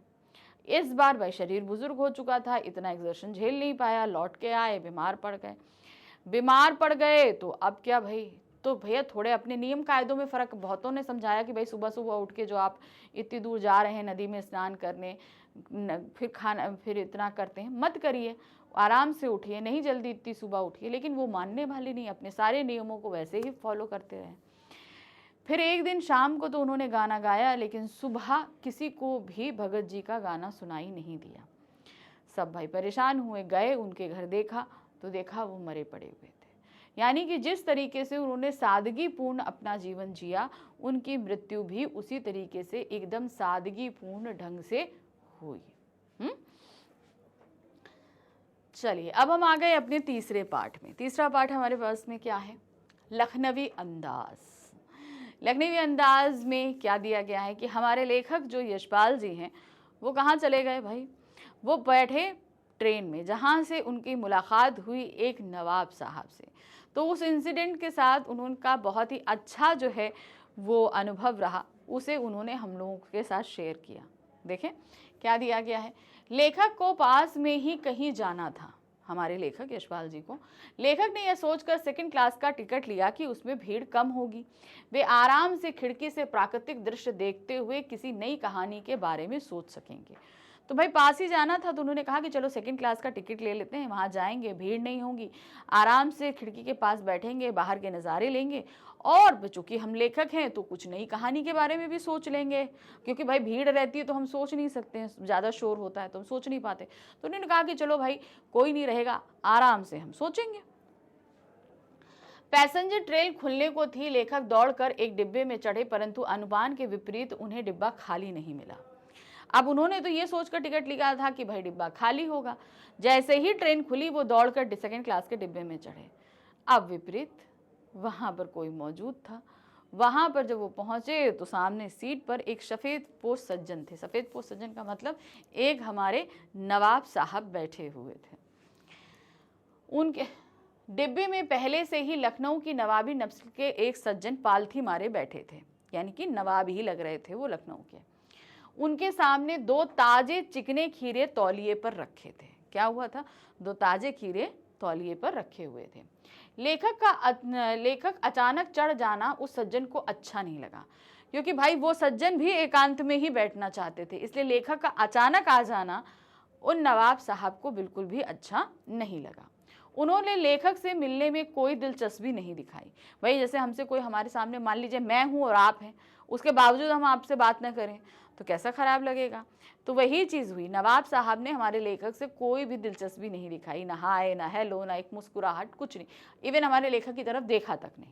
इस बार भाई शरीर बुजुर्ग हो चुका था, इतना एक्सर्शन झेल नहीं पाया, लौट के आए, बीमार पड़ गए। तो अब क्या भाई, तो भैया थोड़े अपने नियम कायदों में फ़र्क। बहुतों ने समझाया कि भाई सुबह सुबह उठ के जो आप इतनी दूर जा रहे हैं नदी में स्नान करने, फिर इतना करते हैं, मत करिए, आराम से उठिए, नहीं जल्दी इतनी सुबह उठिए। लेकिन वो मानने वाले नहीं, अपने सारे नियमों को वैसे ही फॉलो करते रहे। फिर एक दिन शाम को तो उन्होंने गाना गाया, लेकिन सुबह किसी को भी भगत जी का गाना सुनाई नहीं दिया। सब भाई परेशान हुए, गए उनके घर, देखा वो मरे पड़े हुए थे। यानी कि जिस तरीके से उन्होंने सादगीपूर्ण अपना जीवन जिया, उनकी मृत्यु भी उसी तरीके से एकदम सादगीपूर्ण ढंग से हुई। चलिए अब हम आ गए अपने तीसरे पार्ट में। तीसरा पार्ट हमारे पास में क्या है, लखनवी अंदाज। लखनवी अंदाज में क्या दिया गया है कि हमारे लेखक जो यशपाल जी हैं वो कहाँ चले गए भाई, वो बैठे ट्रेन में जहाँ से उनकी मुलाकात हुई एक नवाब साहब से। तो उस इंसिडेंट के साथ उनका बहुत ही अच्छा जो है वो अनुभव रहा, उसे उन्होंने हम लोगों के साथ शेयर किया। देखें क्या दिया गया है, लेखक को पास में ही कहीं जाना था, हमारे लेखक यशपाल जी को। लेखक ने यह सोचकर सेकंड क्लास का टिकट लिया कि उसमें भीड़ कम होगी, वे आराम से खिड़की से प्राकृतिक दृश्य देखते हुए किसी नई कहानी के बारे में सोच सकेंगे। तो भाई पास ही जाना था, तो उन्होंने कहा कि चलो सेकंड क्लास का टिकट ले लेते हैं, वहाँ जाएंगे, भीड़ नहीं होगी, आराम से खिड़की के पास बैठेंगे, बाहर के नज़ारे लेंगे, और चूंकि हम लेखक हैं तो कुछ नई कहानी के बारे में भी सोच लेंगे, क्योंकि भाई भीड़ रहती है तो हम सोच नहीं सकते हैं, ज़्यादा शोर होता है तो हम सोच नहीं पाते। तो उन्होंने कहा कि चलो भाई कोई नहीं रहेगा, आराम से हम सोचेंगे। पैसेंजर ट्रेन खुलने को थी, लेखक दौड़कर एक डिब्बे में चढ़े, परंतु अनुमान के विपरीत उन्हें डिब्बा खाली नहीं मिला। अब उन्होंने तो ये सोचकर टिकट लिया था कि भाई डिब्बा खाली होगा। जैसे ही ट्रेन खुली वो दौड़कर सेकंड क्लास के डिब्बे में चढ़े। अब विपरीत, वहाँ पर कोई मौजूद था। वहाँ पर जब वो पहुँचे तो सामने सीट पर एक सफ़ेद पोश सज्जन थे। सफ़ेद पोश सज्जन का मतलब एक हमारे नवाब साहब बैठे हुए थे। उनके डिब्बे में पहले से ही लखनऊ की नवाबी नस्ल के एक सज्जन पालथी मारे बैठे थे, यानी कि नवाब ही लग रहे थे वो लखनऊ के। उनके सामने 2 ताजे चिकने खीरे तौलिए पर रखे थे। क्या हुआ था, 2 ताजे खीरे तौलिए पर रखे हुए थे। लेखक अचानक चढ़ जाना उस सज्जन को अच्छा नहीं लगा, क्योंकि भाई वो सज्जन भी एकांत में ही बैठना चाहते थे, इसलिए लेखक का अचानक आ जाना उन नवाब साहब को बिल्कुल भी अच्छा नहीं लगा। उन्होंने लेखक से मिलने में कोई दिलचस्पी नहीं दिखाई। भाई जैसे हमसे कोई हमारे सामने, मान लीजिए मैं हूँ और आप हैं, उसके बावजूद हम आपसे बात न करें तो कैसा खराब लगेगा। तो वही चीज़ हुई, नवाब साहब ने हमारे लेखक से कोई भी दिलचस्पी नहीं दिखाई, ना हाय ना हेलो ना एक मुस्कुराहट, कुछ नहीं, इवन हमारे लेखक की तरफ देखा तक नहीं।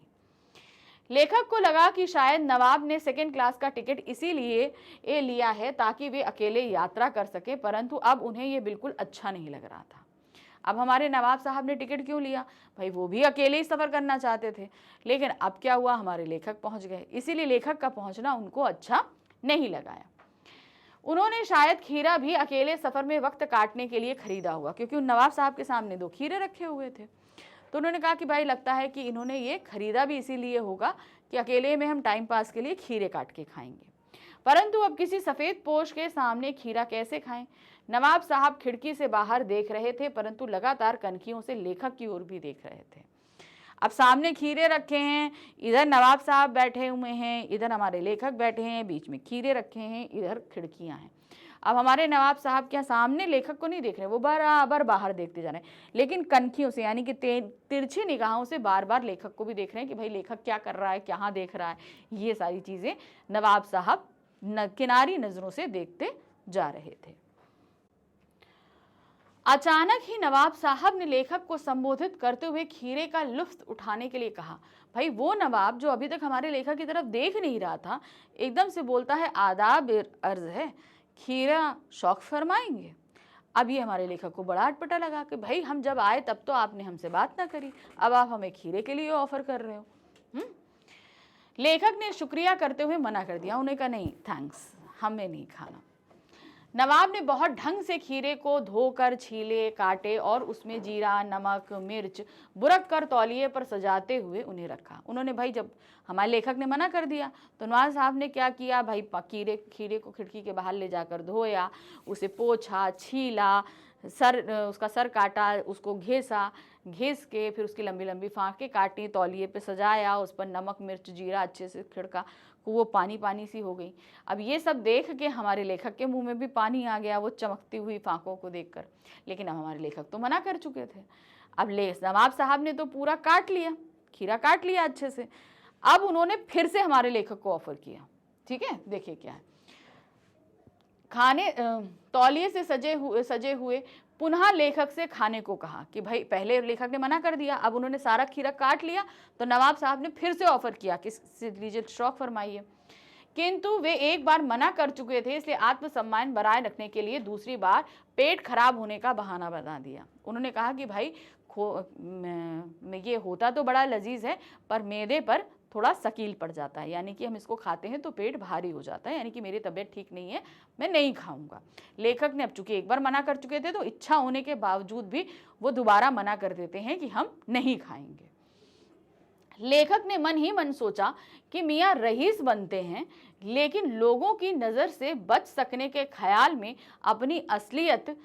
लेखक को लगा कि शायद नवाब ने सेकंड क्लास का टिकट इसीलिए लिया है ताकि वे अकेले यात्रा कर सके, परंतु अब उन्हें यह बिल्कुल अच्छा नहीं लग रहा था। अब हमारे नवाब साहब ने टिकट क्यों लिया, भाई वो भी अकेले ही सफ़र करना चाहते थे। लेकिन अब क्या हुआ, हमारे लेखक पहुंच गए, इसीलिए लेखक का पहुंचना उनको अच्छा नहीं लगाया। उन्होंने शायद खीरा भी अकेले सफ़र में वक्त काटने के लिए खरीदा हुआ, क्योंकि उन नवाब साहब के सामने 2 खीरे रखे हुए थे। तो उन्होंने कहा कि भाई लगता है कि इन्होंने ये खरीदा भी इसीलिए होगा कि अकेले में हम टाइम पास के लिए खीरे काट के खाएंगे। परंतु अब किसी सफ़ेद पोश के सामने खीरा कैसे खाएं। नवाब साहब खिड़की से बाहर देख रहे थे, परंतु लगातार कनखियों से लेखक की ओर भी देख रहे थे। अब सामने खीरे रखे हैं, इधर नवाब साहब बैठे हुए हैं, इधर हमारे लेखक बैठे हैं, बीच में खीरे रखे हैं, इधर खिड़कियां हैं। अब हमारे नवाब साहब क्या सामने लेखक को नहीं देख रहे, वो बराबर बाहर देखते जा रहे हैं, लेकिन कनखियों से यानी कि तिरछी निगाहों से बार बार लेखक को भी देख रहे हैं कि भाई लेखक क्या कर रहा है, कहाँ देख रहा है। ये सारी चीज़ें नवाब साहब किनारी नज़रों से देखते जा रहे थे। अचानक ही नवाब साहब ने लेखक को संबोधित करते हुए खीरे का लुत्फ उठाने के लिए कहा। भाई वो नवाब जो अभी तक हमारे लेखक की तरफ देख नहीं रहा था, एकदम से बोलता है, आदाब अर्ज है, खीरा शौक फरमाएंगे। अब ये हमारे लेखक को बड़ा अटपटा लगा कि भाई हम जब आए तब तो आपने हमसे बात ना करी, अब आप हमें खीरे के लिए ऑफर कर रहे हो। लेखक ने शुक्रिया करते हुए मना कर दिया, उन्हें कहा नहीं थैंक्स, हमें नहीं खाना। नवाब ने बहुत ढंग से खीरे को धोकर छीले, काटे और उसमें जीरा, नमक, मिर्च बुरक कर तौलिए पर सजाते हुए उन्हें रखा। उन्होंने भाई जब हमारे लेखक ने मना कर दिया तो नवाब साहब ने क्या किया, भाई खीरे को खिड़की के बाहर ले जाकर धोया, उसे पोंछा, छीला, उसका सर काटा, उसको घिस के फिर उसकी लंबी लंबी फाँकें काटी, तौलिए पे सजाया, उस पर नमक, मिर्च, जीरा अच्छे से छिड़का, वो पानी पानी सी हो गई। अब ये सब देख के हमारे लेखक के मुंह में भी पानी आ गया वो चमकती हुई फाँकों को देखकर। लेकिन अब हमारे लेखक तो मना कर चुके थे। अब नवाब साहब ने तो पूरा काट लिया, खीरा काट लिया अच्छे से। अब उन्होंने फिर से हमारे लेखक को ऑफर किया। ठीक है, देखिए क्या है, खाने तौलिए से सजे हुए पुनः लेखक से खाने को कहा कि भाई पहले लेखक ने मना कर दिया, अब उन्होंने सारा खीरा काट लिया तो नवाब साहब ने फिर से ऑफर किया कि लीजिए शौक फरमाइए। किंतु वे एक बार मना कर चुके थे, इसलिए आत्मसम्मान बनाए रखने के लिए दूसरी बार पेट खराब होने का बहाना बता दिया। उन्होंने कहा कि भाई ये होता तो बड़ा लजीज है पर मैदे पर थोड़ा शकील पड़ जाता है, यानी कि हम इसको खाते हैं तो पेट भारी हो जाता है, यानी कि मेरी तबीयत ठीक नहीं है, मैं नहीं खाऊंगा। लेखक ने अब चूंकि एक बार मना कर चुके थे तो इच्छा होने के बावजूद भी वो दोबारा मना कर देते हैं कि हम नहीं खाएंगे। लेखक ने मन ही मन सोचा कि मियाँ रईस बनते हैं लेकिन लोगों की नज़र से बच सकने के ख्याल में अपनी असलियत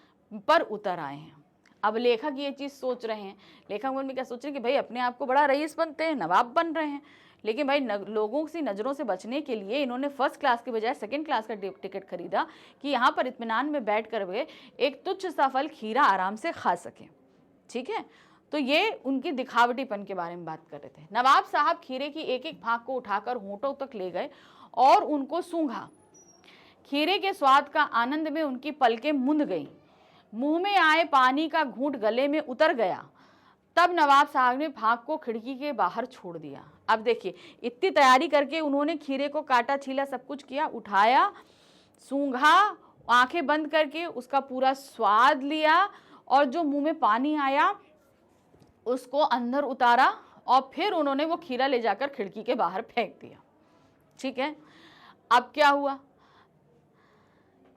पर उतर आए हैं। अब लेखक ये चीज़ सोच रहे हैं, लेखक मन में क्या सोच रहे हैं कि भाई अपने आप को बड़ा रईस बनते हैं, नवाब बन रहे हैं, लेकिन भाई लोगों की नज़रों से बचने के लिए इन्होंने फर्स्ट क्लास के बजाय सेकंड क्लास का टिकट खरीदा कि यहाँ पर इत्मीनान में बैठ कर वे एक तुच्छ सा फल खीरा आराम से खा सकें। ठीक है, तो ये उनकी दिखावटीपन के बारे में बात कर रहे थे। नवाब साहब खीरे की एक एक फाँक को उठाकर होंठों तक ले गए और उनको सूंघा। खीरे के स्वाद का आनंद में उनकी पलकें मुंद गईं, मुंह में आए पानी का घूंट गले में उतर गया। तब नवाब साहब ने फाँक को खिड़की के बाहर छोड़ दिया। अब देखिए, इतनी तैयारी करके उन्होंने खीरे को काटा, छीला, सब कुछ किया, उठाया, सूंघा, आंखें बंद करके उसका पूरा स्वाद लिया और जो मुंह में पानी आया उसको अंदर उतारा और फिर उन्होंने वो खीरा ले जाकर खिड़की के बाहर फेंक दिया। ठीक है, अब क्या हुआ,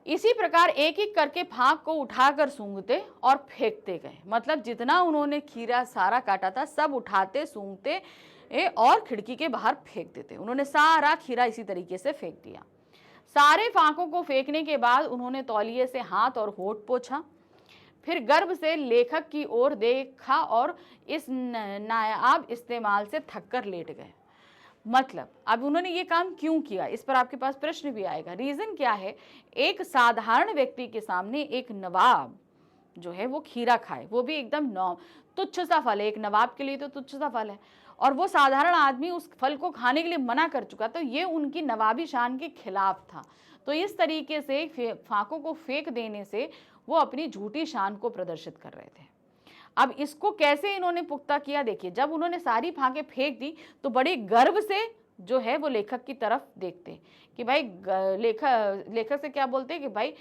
इसी प्रकार एक एक करके फाँक को उठाकर सूंघते और फेंकते गए। मतलब जितना उन्होंने खीरा सारा काटा था सब उठाते, सूंघते और खिड़की के बाहर फेंक देते। उन्होंने सारा खीरा इसी तरीके से फेंक दिया। सारे फाँकों को फेंकने के बाद उन्होंने तौलिए से हाथ और होंठ पोंछा, फिर गर्व से लेखक की ओर देखा और इस नायाब इस्तेमाल से थककर लेट गए। मतलब अब उन्होंने ये काम क्यों किया, इस पर आपके पास प्रश्न भी आएगा। रीजन क्या है, एक साधारण व्यक्ति के सामने एक नवाब जो है वो खीरा खाए, वो भी एकदम तुच्छ सा फल है, एक नवाब के लिए तो तुच्छ सा फल है, और वो साधारण आदमी उस फल को खाने के लिए मना कर चुका, तो ये उनकी नवाबी शान के खिलाफ था। तो इस तरीके से फाँकों को फेंक देने से वो अपनी झूठी शान को प्रदर्शित कर रहे थे। अब इसको कैसे इन्होंने पुख्ता किया, देखिए, जब उन्होंने सारी फाँकें फेंक दी तो बड़े गर्व से जो है वो लेखक की तरफ देखते कि भाई लेखक से क्या बोलते कि भाई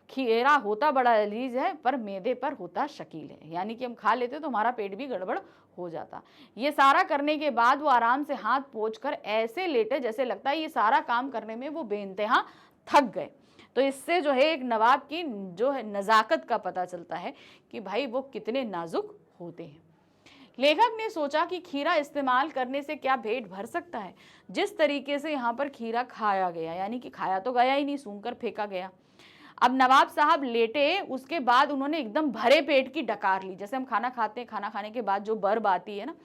खीरा होता बड़ा लजीज है पर मैदे पर होता शकील है, यानी कि हम खा लेते तो हमारा पेट भी गड़बड़ हो जाता। ये सारा करने के बाद वो आराम से हाथ पोंछकर ऐसे लेटे जैसे लगता है ये सारा काम करने में वो बेइंतहा थक गए। तो इससे जो है एक नवाब की जो है नज़ाकत का पता चलता है कि भाई वो कितने नाजुक होते हैं। लेखक ने सोचा कि खीरा इस्तेमाल करने से क्या पेट भर सकता है, जिस तरीके से यहाँ पर खीरा खाया गया, यानी कि खाया तो गया ही नहीं, सूंघकर फेंका गया। अब नवाब साहब लेटे, उसके बाद उन्होंने एकदम भरे पेट की डकार ली, जैसे हम खाना खाते हैं, खाना खाने के बाद जो बर्ब आती है ना,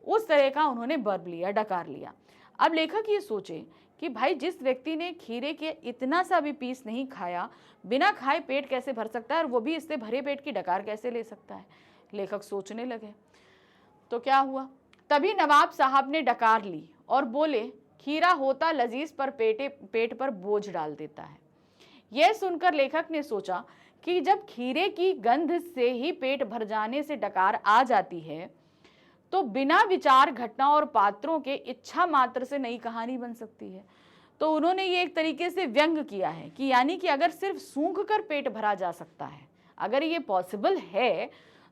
उस तरह का उन्होंने बर्ब लिया, डकार लिया। अब लेखक ये सोचे कि भाई जिस व्यक्ति ने खीरे के इतना सा भी पीस नहीं खाया, बिना खाए पेट कैसे भर सकता है, और वो भी इससे भरे पेट की डकार कैसे ले सकता है। लेखक सोचने लगे। तो क्या हुआ, तभी नवाब साहब ने डकार ली और बोले, खीरा होता लजीज पर पेट पर बोझ डाल देता है। यह सुनकर लेखक ने सोचा कि जब खीरे की गंध से ही पेट भर जाने से डकार आ जाती है तो बिना विचार घटना और पात्रों के इच्छा मात्र से नई कहानी बन सकती है। तो उन्होंने ये एक तरीके से व्यंग किया है कि यानी कि अगर सिर्फ सूंघ कर पेट भरा जा सकता है, अगर ये पॉसिबल है,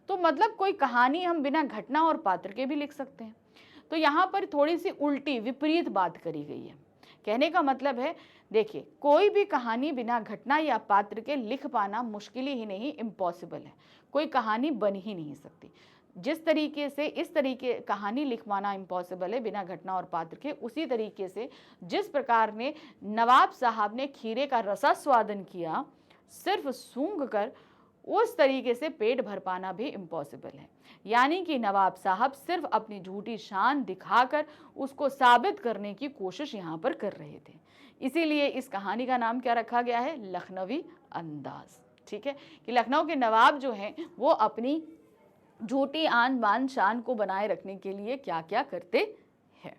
तो मतलब कोई कहानी हम बिना घटना और पात्र के भी लिख सकते हैं। तो यहाँ पर थोड़ी सी उल्टी विपरीत बात करी गई है। कहने का मतलब है, देखिए, कोई भी कहानी बिना घटना या पात्र के लिख पाना मुश्किल ही नहीं, इम्पॉसिबल है। कोई कहानी बन ही नहीं सकती। जिस तरीके से इस तरीके कहानी लिख पाना इम्पॉसिबल है बिना घटना और पात्र के, उसी तरीके से जिस प्रकार ने नवाब साहब ने खीरे का रसास्वादन किया सिर्फ सूंघ कर, उस तरीके से पेट भर पाना भी इम्पॉसिबल है। यानी कि नवाब साहब सिर्फ अपनी झूठी शान दिखाकर उसको साबित करने की कोशिश यहाँ पर कर रहे थे। इसीलिए इस कहानी का नाम क्या रखा गया है, लखनवी अंदाज। ठीक है, कि लखनऊ के नवाब जो हैं वो अपनी झूठी आन बान शान को बनाए रखने के लिए क्या क्या करते हैं।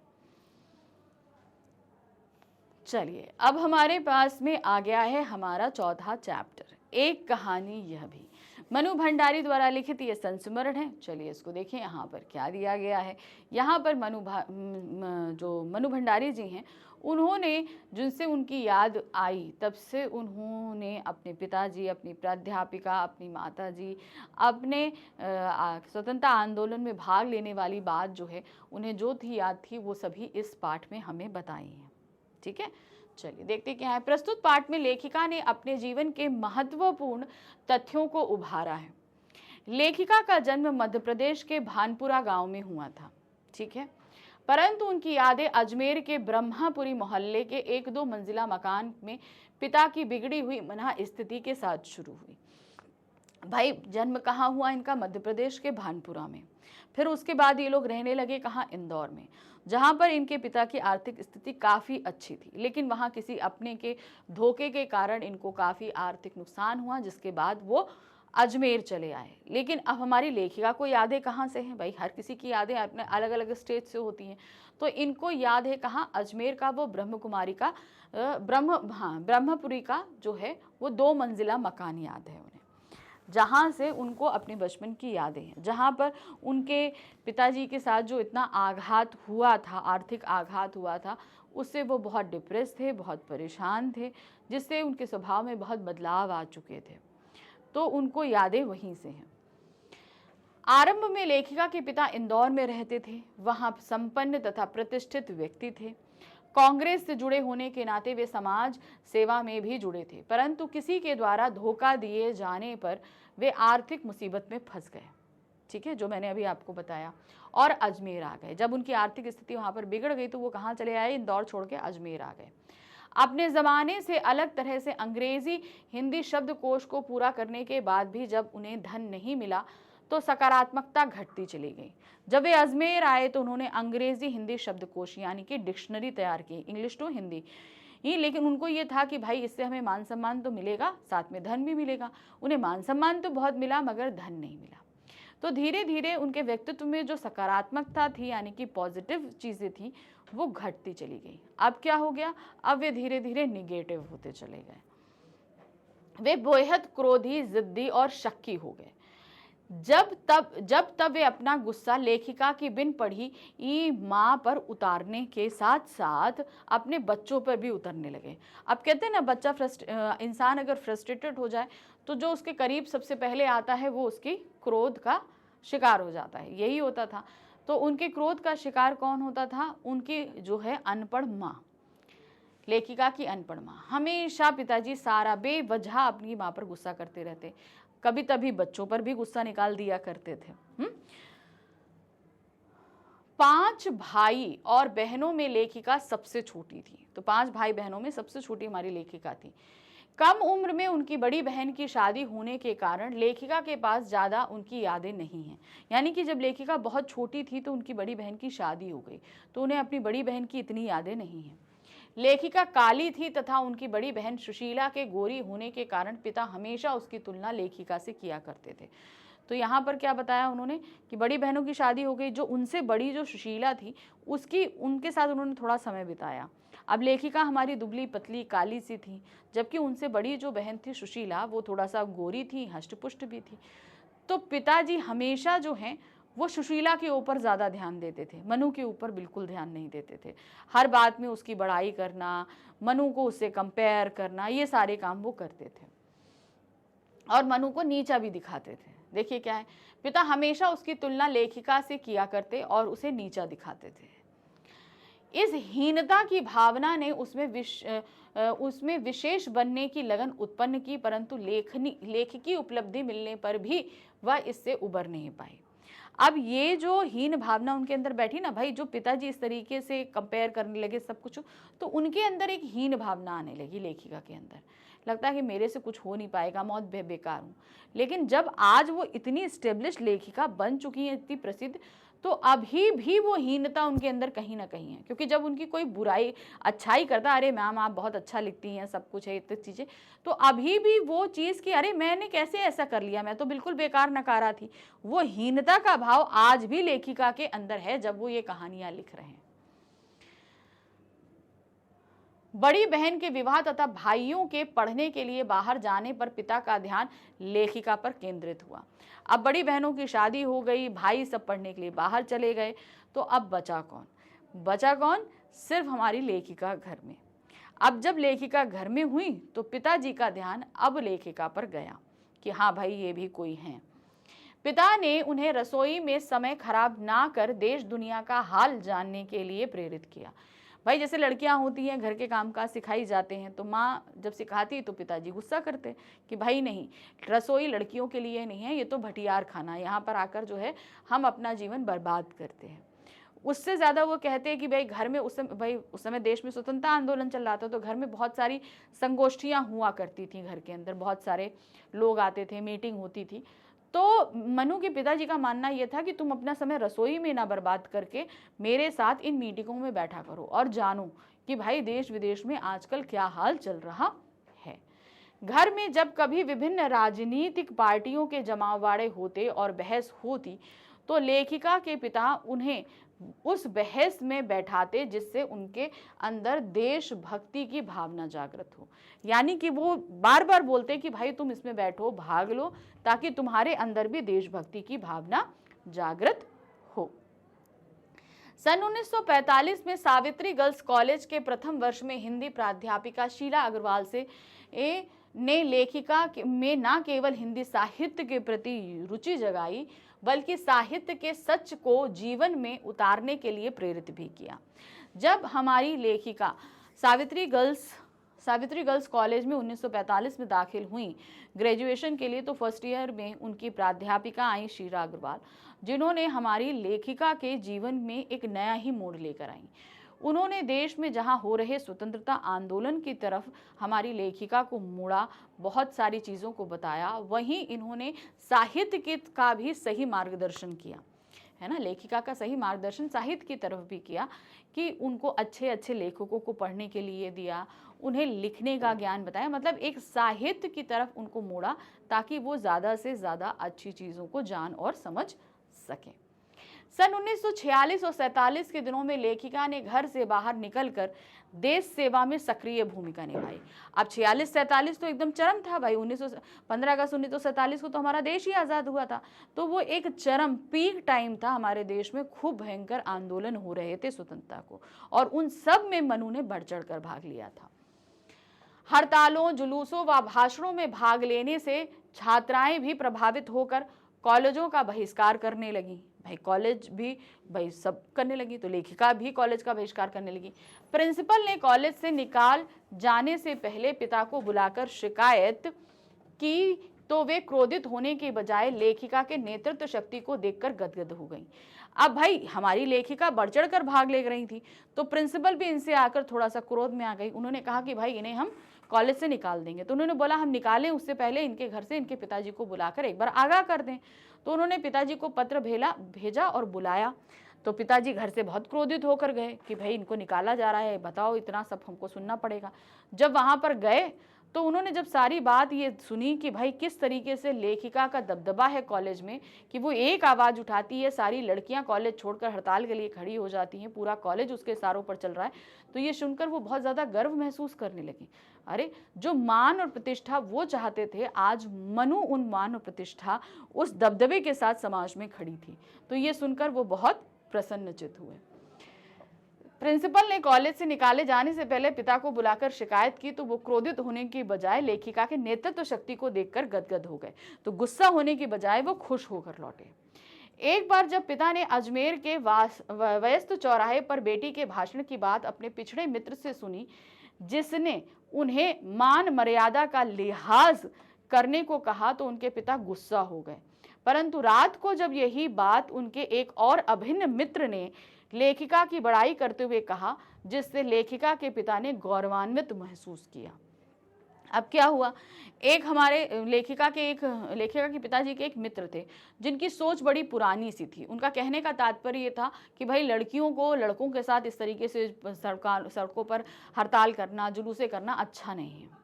चलिए, अब हमारे पास में आ गया है हमारा चौथा चैप्टर, एक कहानी यह भी। मनु भंडारी द्वारा लिखित ये संस्मरण है। चलिए इसको देखें, यहाँ पर क्या दिया गया है। यहाँ पर जो मनु भंडारी जी हैं, उन्होंने जिनसे उनकी याद आई तब से उन्होंने अपने पिताजी, अपनी प्राध्यापिका, अपनी माताजी, अपने स्वतंत्रता आंदोलन में भाग लेने वाली बात जो है, उन्हें जो थी याद थी, वो सभी इस पाठ में हमें बताई हैं। ठीक है, चलिए देखते क्या है। प्रस्तुत पाठ में लेखिका ने अपने जीवन के महत्वपूर्ण तथ्यों को उभारा है। लेखिका का जन्म मध्य प्रदेश के भानपुरा गांव में हुआ था। ठीक है, परंतु उनकी यादें अजमेर के ब्रह्मापुरी मोहल्ले के 1-2 मंजिला मकान में पिता की बिगड़ी हुई मनः स्थिति के साथ शुरू हुई। भाई जन्म कहाँ हुआ इनका? मध्य प्रदेश के भानपुरा में। फिर उसके बाद ये लोग रहने लगे कहाँ? इंदौर में, जहाँ पर इनके पिता की आर्थिक स्थिति काफ़ी अच्छी थी, लेकिन वहाँ किसी अपने के धोखे के कारण इनको काफ़ी आर्थिक नुकसान हुआ, जिसके बाद वो अजमेर चले आए। लेकिन अब हमारी लेखिका को यादें कहाँ से हैं? भाई हर किसी की यादें अपने अलग अलग स्टेट से होती हैं, तो इनको याद है कहाँ? अजमेर का वो ब्रह्मकुमारी का ब्रह्मपुरी का जो है वो 2 मंजिला मकान याद है उन्हें, जहाँ से उनको अपने बचपन की यादें हैं, जहाँ पर उनके पिताजी के साथ जो इतना आघात हुआ था, आर्थिक आघात हुआ था, उससे वो बहुत डिप्रेस थे, बहुत परेशान थे, जिससे उनके स्वभाव में बहुत बदलाव आ चुके थे। तो उनको यादें वहीं से हैं। आरंभ में लेखिका के पिता इंदौर में रहते थे। वहाँ संपन्न तथा प्रतिष्ठित व्यक्ति थे। कांग्रेस से जुड़े होने के नाते वे समाज सेवा में भी जुड़े थे, परंतु किसी के द्वारा धोखा दिए जाने पर वे आर्थिक मुसीबत में फंस गए। ठीक है, जो मैंने अभी आपको बताया, और अजमेर आ गए। जब उनकी आर्थिक स्थिति वहाँ पर बिगड़ गई तो वो कहाँ चले आए? इंदौर छोड़ के अजमेर आ गए। अपने ज़माने से अलग तरह से अंग्रेजी हिंदी शब्दकोश को पूरा करने के बाद भी जब उन्हें धन नहीं मिला तो सकारात्मकता घटती चली गई। जब वे अजमेर आए तो उन्होंने अंग्रेजी हिंदी शब्दकोश यानी कि डिक्शनरी तैयार की, इंग्लिश टू हिंदी ही। लेकिन उनको ये था कि भाई इससे हमें मान सम्मान तो मिलेगा, साथ में धन भी मिलेगा। उन्हें मान सम्मान तो बहुत मिला मगर धन नहीं मिला। तो धीरे धीरे उनके व्यक्तित्व में जो सकारात्मकता थी यानी कि पॉजिटिव चीज़ें थी वो घटती चली गई। अब क्या हो गया? अब वे धीरे धीरे निगेटिव होते चले गए। वे बेहद क्रोधी, जिद्दी और शक्की हो गए। जब तब वे अपना गुस्सा लेखिका की बिन पढ़ी माँ पर उतारने के साथ साथ अपने बच्चों पर भी उतरने लगे। अब कहते हैं ना, बच्चा इंसान अगर फ्रस्ट्रेटेड हो जाए तो जो उसके करीब सबसे पहले आता है वो उसकी क्रोध का शिकार हो जाता है। यही होता था। तो उनके क्रोध का शिकार कौन होता था? उनकी जो है अनपढ़ माँ, लेखिका की अनपढ़ माँ। हमेशा पिताजी सारा बेवजह अपनी माँ पर गुस्सा करते रहते, कभी तभी बच्चों पर भी गुस्सा निकाल दिया करते थे। 5 भाई और बहनों में लेखिका सबसे छोटी थी। तो 5 भाई बहनों में सबसे छोटी हमारी लेखिका थी। कम उम्र में उनकी बड़ी बहन की शादी होने के कारण लेखिका के पास ज़्यादा उनकी यादें नहीं हैं। यानी कि जब लेखिका बहुत छोटी थी तो उनकी बड़ी बहन की शादी हो गई, तो उन्हें अपनी बड़ी बहन की इतनी यादें नहीं हैं। लेखिका काली थी तथा उनकी बड़ी बहन सुशीला के गोरी होने के कारण पिता हमेशा उसकी तुलना लेखिका से किया करते थे। तो यहाँ पर क्या बताया उन्होंने कि बड़ी बहनों की शादी हो गई, जो उनसे बड़ी जो सुशीला थी उनके साथ उन्होंने थोड़ा समय बिताया। अब लेखिका हमारी दुबली पतली काली सी थी, जबकि उनसे बड़ी जो बहन थी सुशीला वो थोड़ा सा गोरी थी, हष्टपुष्ट भी थी। तो पिताजी हमेशा जो हैं वो सुशीला के ऊपर ज़्यादा ध्यान देते थे, मनु के ऊपर बिल्कुल ध्यान नहीं देते थे। हर बात में उसकी बड़ाई करना, मनु को उससे कंपेयर करना, ये सारे काम वो करते थे और मनु को नीचा भी दिखाते थे। देखिए क्या है, पिता हमेशा उसकी तुलना लेखिका से किया करते और उसे नीचा दिखाते थे। इस हीनता की भावना ने उसमें विशेष बनने की लगन उत्पन्न की, परंतु लेखिकी उपलब्धि मिलने पर भी वह इससे उबर नहीं पाई। अब ये जो हीन भावना उनके अंदर बैठी ना भाई, जो पिताजी इस तरीके से कंपेयर करने लगे सब कुछ, तो उनके अंदर एक हीन भावना आने लगी लेखिका के अंदर। लगता है कि मेरे से कुछ हो नहीं पाएगा, मौत बेकार हूँ। लेकिन जब आज वो इतनी स्टेब्लिश लेखिका बन चुकी है, इतनी प्रसिद्ध, तो अभी भी वो हीनता उनके अंदर कहीं ना कहीं है। क्योंकि जब उनकी कोई बुराई अच्छाई करता, अरे मैम आप बहुत अच्छा लिखती हैं, सब कुछ है, इतनी चीज़ें, तो अभी भी वो चीज़ कि अरे मैंने कैसे ऐसा कर लिया, मैं तो बिल्कुल बेकार नकारा थी, वो हीनता का भाव आज भी लेखिका के अंदर है जब वो ये कहानियाँ लिख रहे हैं। बड़ी बहन के विवाह तथा भाइयों के पढ़ने के लिए बाहर जाने पर पिता का ध्यान लेखिका पर केंद्रित हुआ। अब बड़ी बहनों की शादी हो गई, भाई सब पढ़ने के लिए बाहर चले गए, तो अब बचा कौन? बचा कौन? सिर्फ हमारी लेखिका घर में। अब जब लेखिका घर में हुई तो पिताजी का ध्यान अब लेखिका पर गया कि हाँ भाई, ये भी कोई है। पिता ने उन्हें रसोई में समय खराब ना कर देश दुनिया का हाल जानने के लिए प्रेरित किया। भाई जैसे लड़कियां होती हैं, घर के कामकाज सिखाई जाते हैं, तो माँ जब सिखाती तो पिताजी गुस्सा करते कि भाई नहीं, रसोई लड़कियों के लिए नहीं है, ये तो भटियार खाना, यहाँ पर आकर जो है हम अपना जीवन बर्बाद करते हैं। उससे ज़्यादा वो कहते हैं कि भाई घर में उस समय देश में स्वतंत्रता आंदोलन चल रहा था, तो घर में बहुत सारी संगोष्ठियाँ हुआ करती थी, घर के अंदर बहुत सारे लोग आते थे, मीटिंग होती थी। तो मनु के पिताजी का मानना यह था कि तुम अपना समय रसोई में ना बर्बाद करके मेरे साथ इन मीटिंगों में बैठा करो और जानो कि भाई देश विदेश में आजकल क्या हाल चल रहा है। घर में जब कभी विभिन्न राजनीतिक पार्टियों के जमावड़े होते और बहस होती तो लेखिका के पिता उन्हें उस बहस में बैठाते जिससे उनके अंदर देशभक्ति की भावना जागृत हो। यानी कि वो बार बार बोलते कि भाई तुम इसमें बैठो, भाग लो, ताकि तुम्हारे अंदर भी देशभक्ति की भावना जागृत हो। सन 1945 में सावित्री गर्ल्स कॉलेज के प्रथम वर्ष में हिंदी प्राध्यापिका शीला अग्रवाल ने लेखिका में न केवल हिंदी साहित्य के प्रति रुचि जगाई बल्कि साहित्य के सच को जीवन में उतारने के लिए प्रेरित भी किया। जब हमारी लेखिका सावित्री गर्ल्स कॉलेज में 1945 में दाखिल हुई ग्रेजुएशन के लिए, तो फर्स्ट ईयर में उनकी प्राध्यापिका आई शीला अग्रवाल, जिन्होंने हमारी लेखिका के जीवन में एक नया ही मोड़ लेकर आई। उन्होंने देश में जहां हो रहे स्वतंत्रता आंदोलन की तरफ हमारी लेखिका को मोड़ा, बहुत सारी चीज़ों को बताया, वहीं इन्होंने साहित्य का भी सही मार्गदर्शन किया, है ना। लेखिका का सही मार्गदर्शन साहित्य की तरफ भी किया कि उनको अच्छे अच्छे लेखकों को पढ़ने के लिए दिया, उन्हें लिखने का ज्ञान बताया, मतलब एक साहित्य की तरफ उनको मोड़ा ताकि वो ज़्यादा से ज़्यादा अच्छी चीज़ों को जान और समझ सकें। सन 1946 और 47 के दिनों में लेखिका ने घर से बाहर निकलकर देश सेवा में सक्रिय भूमिका निभाई। अब 46-47 तो एकदम चरम था भाई, 15 अगस्त 1947 को तो हमारा देश ही आज़ाद हुआ था, तो वो एक चरम पीक टाइम था हमारे देश में। खूब भयंकर आंदोलन हो रहे थे स्वतंत्रता को, और उन सब में मनु ने बढ़ चढ़ कर भाग लिया था। हड़तालों, जुलूसों व भाषणों में भाग लेने से छात्राएं भी प्रभावित होकर कॉलेजों का बहिष्कार करने लगी। भाई कॉलेज भी भाई सब करने लगी, तो लेखिका भी कॉलेज का बहिष्कार करने लगी। प्रिंसिपल ने कॉलेज से निकाल जाने से पहले पिता को बुलाकर शिकायत की, तो वे क्रोधित होने के बजाय लेखिका के नेतृत्व शक्ति को देखकर गदगद हो गई। अब भाई हमारी लेखिका बढ़ चढ़ कर भाग ले रही थी, तो प्रिंसिपल भी इनसे आकर थोड़ा सा क्रोध में आ गई। उन्होंने कहा कि भाई इन्हें हम कॉलेज से निकाल देंगे। तो उन्होंने बोला हम निकालें उससे पहले इनके घर से इनके पिताजी को बुलाकर एक बार आगाह कर दें। तो उन्होंने पिताजी को पत्र भेजा और बुलाया। तो पिताजी घर से बहुत क्रोधित होकर गए कि भाई इनको निकाला जा रहा है, बताओ इतना सब हमको सुनना पड़ेगा। जब वहाँ पर गए तो उन्होंने जब सारी बात ये सुनी कि भाई किस तरीके से लेखिका का दबदबा है कॉलेज में, कि वो एक आवाज़ उठाती है, सारी लड़कियां कॉलेज छोड़कर हड़ताल के लिए खड़ी हो जाती हैं, पूरा कॉलेज उसके इशारों पर चल रहा है, तो ये सुनकर वो बहुत ज़्यादा गर्व महसूस करने लगी। अरे जो मान और प्रतिष्ठा वो चाहते थे, आज मनु उन मान और प्रतिष्ठा उस दबदबे के साथ समाज में खड़ी थी। तो ये सुनकर वो बहुत प्रसन्नचित्त हुए। प्रिंसिपल ने कॉलेज से निकाले जाने से पहले पिता को बुलाकर शिकायत की, तो वो क्रोधित होने की बजाय लेखिका के नेतृत्व शक्ति को देखकर गदगद हो गए। तो गुस्सा होने की बजाय वो खुश होकर लौटे। एक बार जब पिता ने अजमेर के व्यस्त चौराहे पर बेटी के भाषण की बात अपने पिछड़े मित्र से सुनी, जिसने उन्हें मान मर्यादा का लिहाज करने को कहा, तो उनके पिता गुस्सा हो गए। परंतु रात को जब यही बात उनके एक और अभिन्न मित्र ने लेखिका की बड़ाई करते हुए कहा, जिससे लेखिका के पिता ने गौरवान्वित महसूस किया। अब क्या हुआ, एक हमारे लेखिका के पिताजी के एक मित्र थे जिनकी सोच बड़ी पुरानी सी थी। उनका कहने का तात्पर्य ये था कि भाई लड़कियों को लड़कों के साथ इस तरीके से सड़कों पर हड़ताल करना, जुलूसे करना अच्छा नहीं है।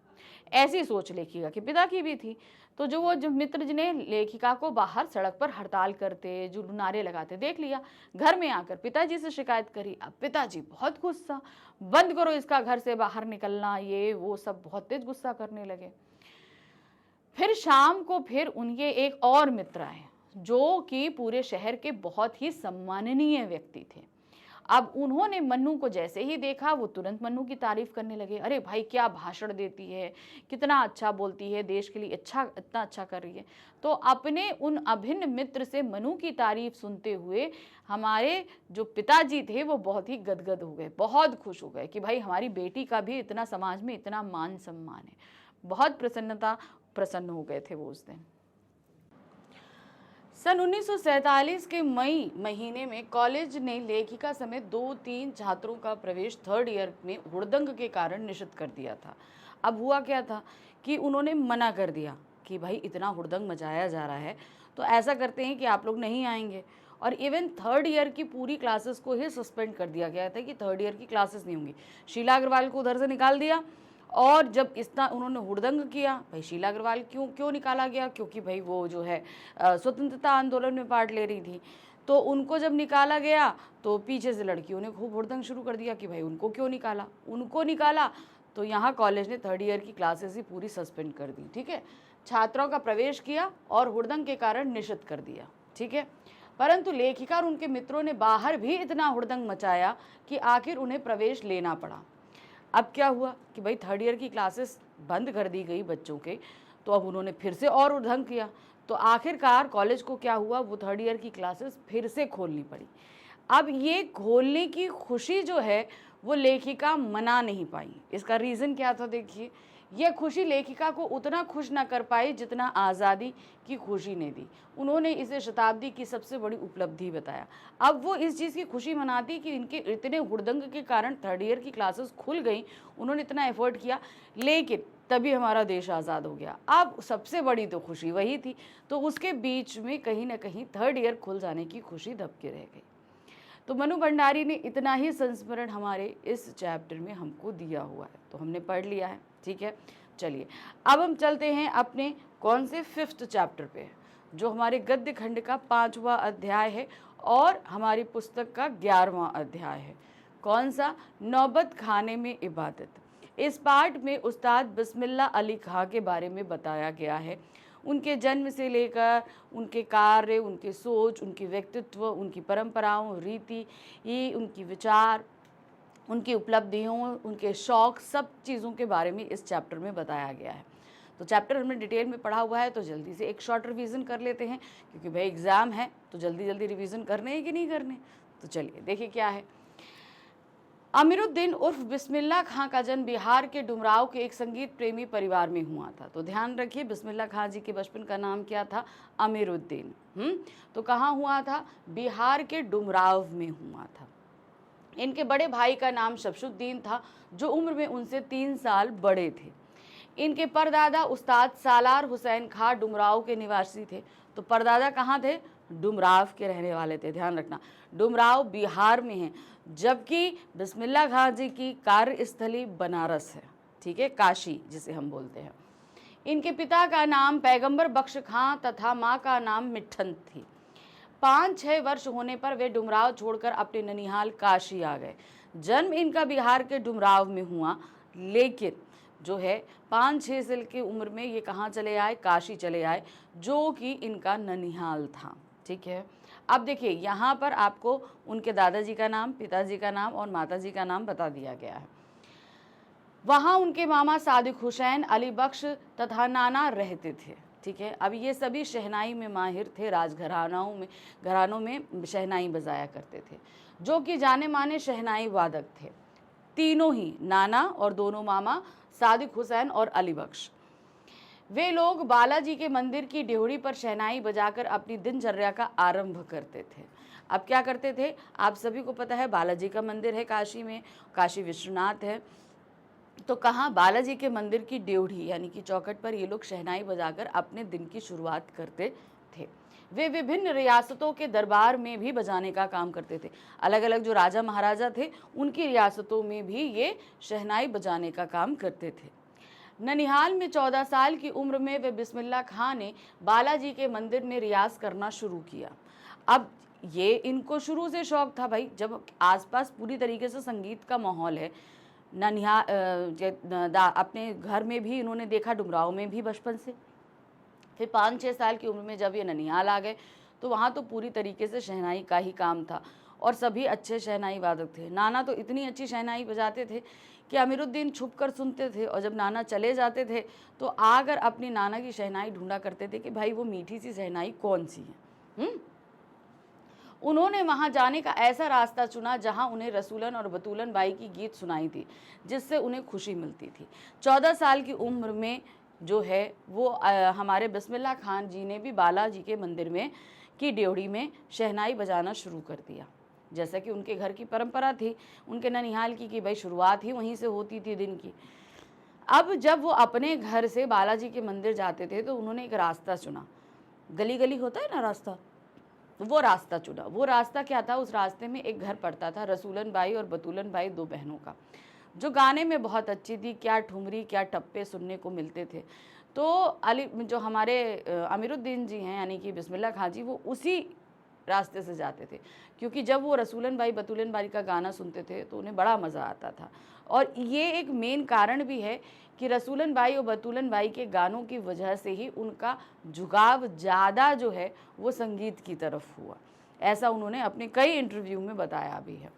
ऐसी सोच लेखिका के पिता की भी थी। तो जो मित्र ने लेखिका को बाहर सड़क पर हड़ताल करते, जो नारे लगाते देख लिया, घर में आकर पिताजी से शिकायत करी। अब पिताजी बहुत गुस्सा, बंद करो इसका घर से बाहर निकलना, ये वो सब बहुत तेज गुस्सा करने लगे। फिर शाम को फिर उनके एक और मित्र आए, जो कि पूरे शहर के बहुत ही सम्माननीय व्यक्ति थे। अब उन्होंने मन्नू को जैसे ही देखा, वो तुरंत मन्नू की तारीफ करने लगे। अरे भाई, क्या भाषण देती है, कितना अच्छा बोलती है, देश के लिए इतना अच्छा कर रही है। तो अपने उन अभिन्न मित्र से मन्नू की तारीफ सुनते हुए हमारे जो पिताजी थे वो बहुत ही गदगद हो गए, बहुत खुश हो गए कि भाई हमारी बेटी का भी इतना समाज में इतना मान सम्मान है। बहुत प्रसन्न हो गए थे वो उस दिन। सन 1947 के मई महीने में कॉलेज ने लेखिका समेत 2-3 छात्रों का प्रवेश थर्ड ईयर में हुड़दंग के कारण निषिद्ध कर दिया था। अब हुआ क्या था कि उन्होंने मना कर दिया कि भाई इतना हुड़दंग मचाया जा रहा है, तो ऐसा करते हैं कि आप लोग नहीं आएंगे। और इवन थर्ड ईयर की पूरी क्लासेस को ही सस्पेंड कर दिया गया था कि थर्ड ईयर की क्लासेस नहीं होंगी। शीला अग्रवाल को उधर से निकाल दिया। और जब इतना उन्होंने हुड़दंग किया, भाई शीला अग्रवाल क्यों निकाला गया, क्योंकि भाई वो जो है स्वतंत्रता आंदोलन में पार्ट ले रही थी। तो उनको जब निकाला गया तो पीछे से लड़कियों ने खूब हुड़दंग शुरू कर दिया कि भाई उनको क्यों निकाला, उनको निकाला। तो यहाँ कॉलेज ने थर्ड ईयर की क्लासेस ही पूरी सस्पेंड कर दी। ठीक है, छात्रों का प्रवेश किया और हुड़दंग के कारण निषिद्ध कर दिया। ठीक है, परंतु लेखिका और उनके मित्रों ने बाहर भी इतना हुड़दंग मचाया कि आखिर उन्हें प्रवेश लेना पड़ा। अब क्या हुआ कि भाई थर्ड ईयर की क्लासेस बंद कर दी गई बच्चों के, तो अब उन्होंने फिर से और उधंग किया। तो आखिरकार कॉलेज को क्या हुआ, वो थर्ड ईयर की क्लासेस फिर से खोलनी पड़ी। अब ये खोलने की खुशी जो है वो लेखिका मना नहीं पाई। इसका रीज़न क्या था, देखिए, यह खुशी लेखिका को उतना खुश ना कर पाई जितना आज़ादी की खुशी ने दी। उन्होंने इसे शताब्दी की सबसे बड़ी उपलब्धि बताया। अब वो इस चीज़ की खुशी मनाती कि इनके इतने हुड़दंग के कारण थर्ड ईयर की क्लासेस खुल गई, उन्होंने इतना एफर्ट किया, लेकिन तभी हमारा देश आज़ाद हो गया। अब सबसे बड़ी तो खुशी वही थी। तो उसके बीच में कहीं ना कहीं थर्ड ईयर खुल जाने की खुशी दबके रह गई। तो मनु भंडारी ने इतना ही संस्मरण हमारे इस चैप्टर में हमको दिया हुआ है, तो हमने पढ़ लिया है। ठीक है, चलिए अब हम चलते हैं अपने कौन से 5th चैप्टर पे, जो हमारे गद्य खंड का 5वां अध्याय है और हमारी पुस्तक का 11वां अध्याय है। कौन सा, नौबत खाने में इबादत। इस पाठ में उस्ताद बिस्मिल्लाह अली खां के बारे में बताया गया है। उनके जन्म से लेकर उनके कार्य, उनके सोच, उनके व्यक्तित्व, उनकी परंपराओं, रीति, उनकी विचार, उनकी उपलब्धियों, उनके शौक, सब चीज़ों के बारे में इस चैप्टर में बताया गया है। तो चैप्टर हमने डिटेल में पढ़ा हुआ है, तो जल्दी से एक शॉर्ट रिवीजन कर लेते हैं, क्योंकि भाई एग्ज़ाम है तो जल्दी जल्दी रिवीजन करने हैं कि नहीं करने। तो चलिए देखिए क्या है। अमीरुद्दीन उर्फ बिस्मिल्लाह खां का जन्म बिहार के डुमराव के एक संगीत प्रेमी परिवार में हुआ था। तो ध्यान रखिए, बिस्मिल्लाह खां जी के बचपन का नाम क्या था, अमीरुद्दीन। तो कहाँ हुआ था, बिहार के डुमराव में हुआ था। इनके बड़े भाई का नाम शमशुद्दीन था, जो उम्र में उनसे 3 साल बड़े थे। इनके परदादा उस्ताद सालार हुसैन खां डुमराव के निवासी थे। तो परदादा कहाँ थे, डुमराव के रहने वाले थे। ध्यान रखना, डुमराव बिहार में है, जबकि बिस्मिल्लाह खां जी की कार्यस्थली बनारस है। ठीक है, काशी जिसे हम बोलते हैं। इनके पिता का नाम पैगंबर बख्श खां तथा माँ का नाम मिठन थी। 5-6 वर्ष होने पर वे डुमराव छोड़कर अपने ननिहाल काशी आ गए। जन्म इनका बिहार के डुमराव में हुआ, लेकिन जो है 5-6 साल की उम्र में ये कहाँ चले आए, काशी चले आए, जो कि इनका ननिहाल था। ठीक है, अब देखिए यहाँ पर आपको उनके दादाजी का नाम, पिताजी का नाम और माताजी का नाम बता दिया गया है। वहाँ उनके मामा सादिक हुसैन, अली बख्श तथा नाना रहते थे। ठीक है, अब ये सभी शहनाई में माहिर थे, घरानों में शहनाई बजाया करते थे, जो कि जाने माने शहनाई वादक थे। तीनों ही, नाना और दोनों मामा सादिक हुसैन और अली बख्श, वे लोग बालाजी के मंदिर की ड्योढ़ी पर शहनाई बजाकर अपनी दिनचर्या का आरंभ करते थे। अब क्या करते थे, आप सभी को पता है बालाजी का मंदिर है काशी में, काशी विश्वनाथ है। तो कहाँ, बालाजी के मंदिर की ड्योढ़ी यानी कि चौखट पर ये लोग शहनाई बजाकर अपने दिन की शुरुआत करते थे। वे विभिन्न रियासतों के दरबार में भी बजाने का काम करते थे। अलग अलग जो राजा महाराजा थे उनकी रियासतों में भी ये शहनाई बजाने का काम करते थे। ननिहाल में 14 साल की उम्र में वे बिस्मिल्लाह खां ने बालाजी के मंदिर में रियाज करना शुरू किया। अब ये इनको शुरू से शौक था भाई, जब आसपास पूरी तरीके से संगीत का माहौल है। ननिहाल अपने घर में भी इन्होंने देखा, डुमराव में भी बचपन से। फिर 5-6 साल की उम्र में जब ये ननिहाल आ गए तो वहाँ तो पूरी तरीके से शहनाई का ही काम था और सभी अच्छे शहनाई वादक थे। नाना तो इतनी अच्छी शहनाई बजाते थे कि अमीरुद्दीन छुप कर सुनते थे, और जब नाना चले जाते थे तो आकर अपनी नाना की शहनाई ढूंढा करते थे कि भाई वो मीठी सी शहनाई कौन सी है। उन्होंने वहाँ जाने का ऐसा रास्ता चुना जहाँ उन्हें रसूलन और बतूलन बाई की गीत सुनाई थी, जिससे उन्हें खुशी मिलती थी। 14 साल की उम्र में जो है वो हमारे बिस्मिल्लाह खान जी ने भी बालाजी के मंदिर में की ड्योढ़ी में शहनाई बजाना शुरू कर दिया, जैसा कि उनके घर की परंपरा थी, उनके ननिहाल की कि भाई शुरुआत ही वहीं से होती थी दिन की। अब जब वो अपने घर से बालाजी के मंदिर जाते थे तो उन्होंने एक रास्ता चुना। गली गली होता है ना रास्ता, वो रास्ता चुना। वो रास्ता क्या था, उस रास्ते में एक घर पड़ता था रसूलन बाई और बतूलन बाई, 2 बहनों का, जो गाने में बहुत अच्छी थी। क्या ठुमरी क्या टप्पे सुनने को मिलते थे। तो अली जो हमारे अमीरुद्दीन जी हैं यानी कि बिस्मिल्लाह खां जी, वो उसी रास्ते से जाते थे, क्योंकि जब वो रसूलन बाई बतूलन बाई का गाना सुनते थे तो उन्हें बड़ा मज़ा आता था। और ये एक मेन कारण भी है कि रसूलन बाई और बतूलन बाई के गानों की वजह से ही उनका झुकाव ज़्यादा जो है वो संगीत की तरफ हुआ। ऐसा उन्होंने अपने कई इंटरव्यू में बताया भी है।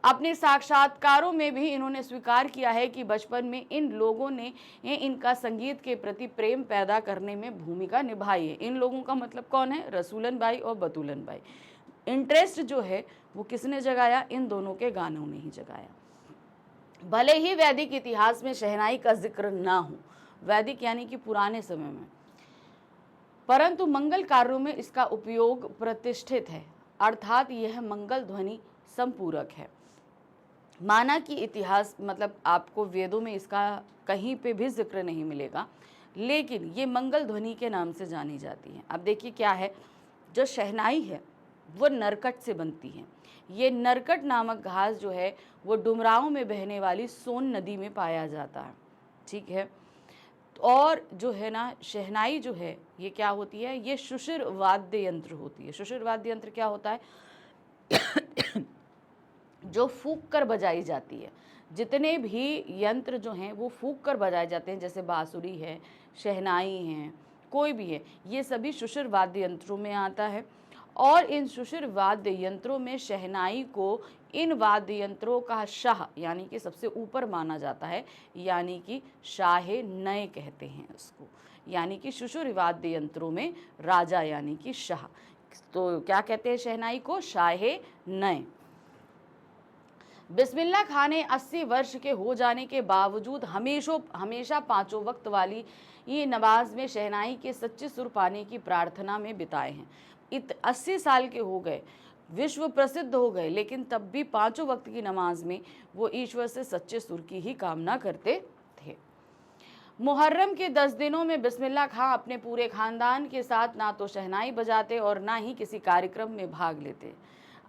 अपने साक्षात्कारों में भी इन्होंने स्वीकार किया है कि बचपन में इन लोगों ने इनका संगीत के प्रति प्रेम पैदा करने में भूमिका निभाई है। इन लोगों का मतलब कौन है, रसूलन बाई और बतूलन बाई। इंटरेस्ट जो है वो किसने जगाया, इन दोनों के गानों ने ही जगाया। भले ही वैदिक इतिहास में शहनाई का जिक्र ना हो, वैदिक यानी कि पुराने समय में, परंतु मंगल कार्यों में इसका उपयोग प्रतिष्ठित है, अर्थात यह मंगल ध्वनि संपूरक है। माना कि इतिहास मतलब आपको वेदों में इसका कहीं पे भी जिक्र नहीं मिलेगा, लेकिन ये मंगल ध्वनि के नाम से जानी जाती है। अब देखिए क्या है, जो शहनाई है वो नरकट से बनती है। ये नरकट नामक घास जो है वो डुमराव में बहने वाली सोन नदी में पाया जाता है, ठीक है। और जो है ना शहनाई जो है ये क्या होती है, ये शुशिर वाद्य यंत्र होती है। शुशिर वाद्य यंत्र क्या होता है जो फूंक कर बजाई जाती है। जितने भी यंत्र जो हैं वो फूंक कर बजाए जाते हैं, जैसे बांसुरी है, शहनाई है, कोई भी है, ये सभी शुशिर वाद्य यंत्रों में आता है। और इन शुशिर वाद्य यंत्रों में शहनाई को इन वाद्य यंत्रों का शाह यानी कि सबसे ऊपर माना जाता है, यानी कि शाहे नए कहते हैं उसको, यानी कि शुशिर वाद्य यंत्रों में राजा यानी कि शाह। तो क्या कहते हैं शहनाई को, शाहे नए। बिस्मिल्लाह खां ने 80 वर्ष के हो जाने के बावजूद हमेशा 5 वक्त वाली ये नमाज में शहनाई के सच्चे सुर पाने की प्रार्थना में बिताए हैं। 80 साल के हो गए, विश्व प्रसिद्ध हो गए, लेकिन तब भी 5 वक्त की नमाज में वो ईश्वर से सच्चे सुर की ही कामना करते थे। मुहर्रम के 10 दिनों में बिस्मिल्लाह खां अपने पूरे खानदान के साथ ना तो शहनाई बजाते और ना ही किसी कार्यक्रम में भाग लेते।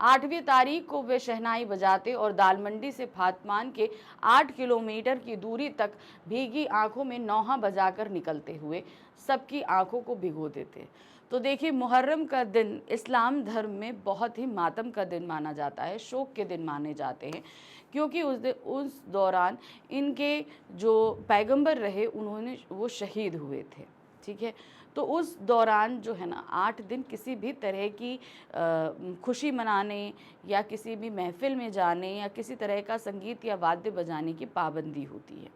8वीं तारीख को वे शहनाई बजाते और दालमंडी से फातमान के 8 किलोमीटर की दूरी तक भीगी आंखों में नौहा बजाकर निकलते हुए सबकी आंखों को भिगो देते। तो देखिए, मुहर्रम का दिन इस्लाम धर्म में बहुत ही मातम का दिन माना जाता है, शोक के दिन माने जाते हैं, क्योंकि उस दौरान इनके जो पैगंबर रहे उन्होंने वो शहीद हुए थे, ठीक है। तो उस दौरान जो है ना 8 दिन किसी भी तरह की खुशी मनाने या किसी भी महफिल में जाने या किसी तरह का संगीत या वाद्य बजाने की पाबंदी होती है,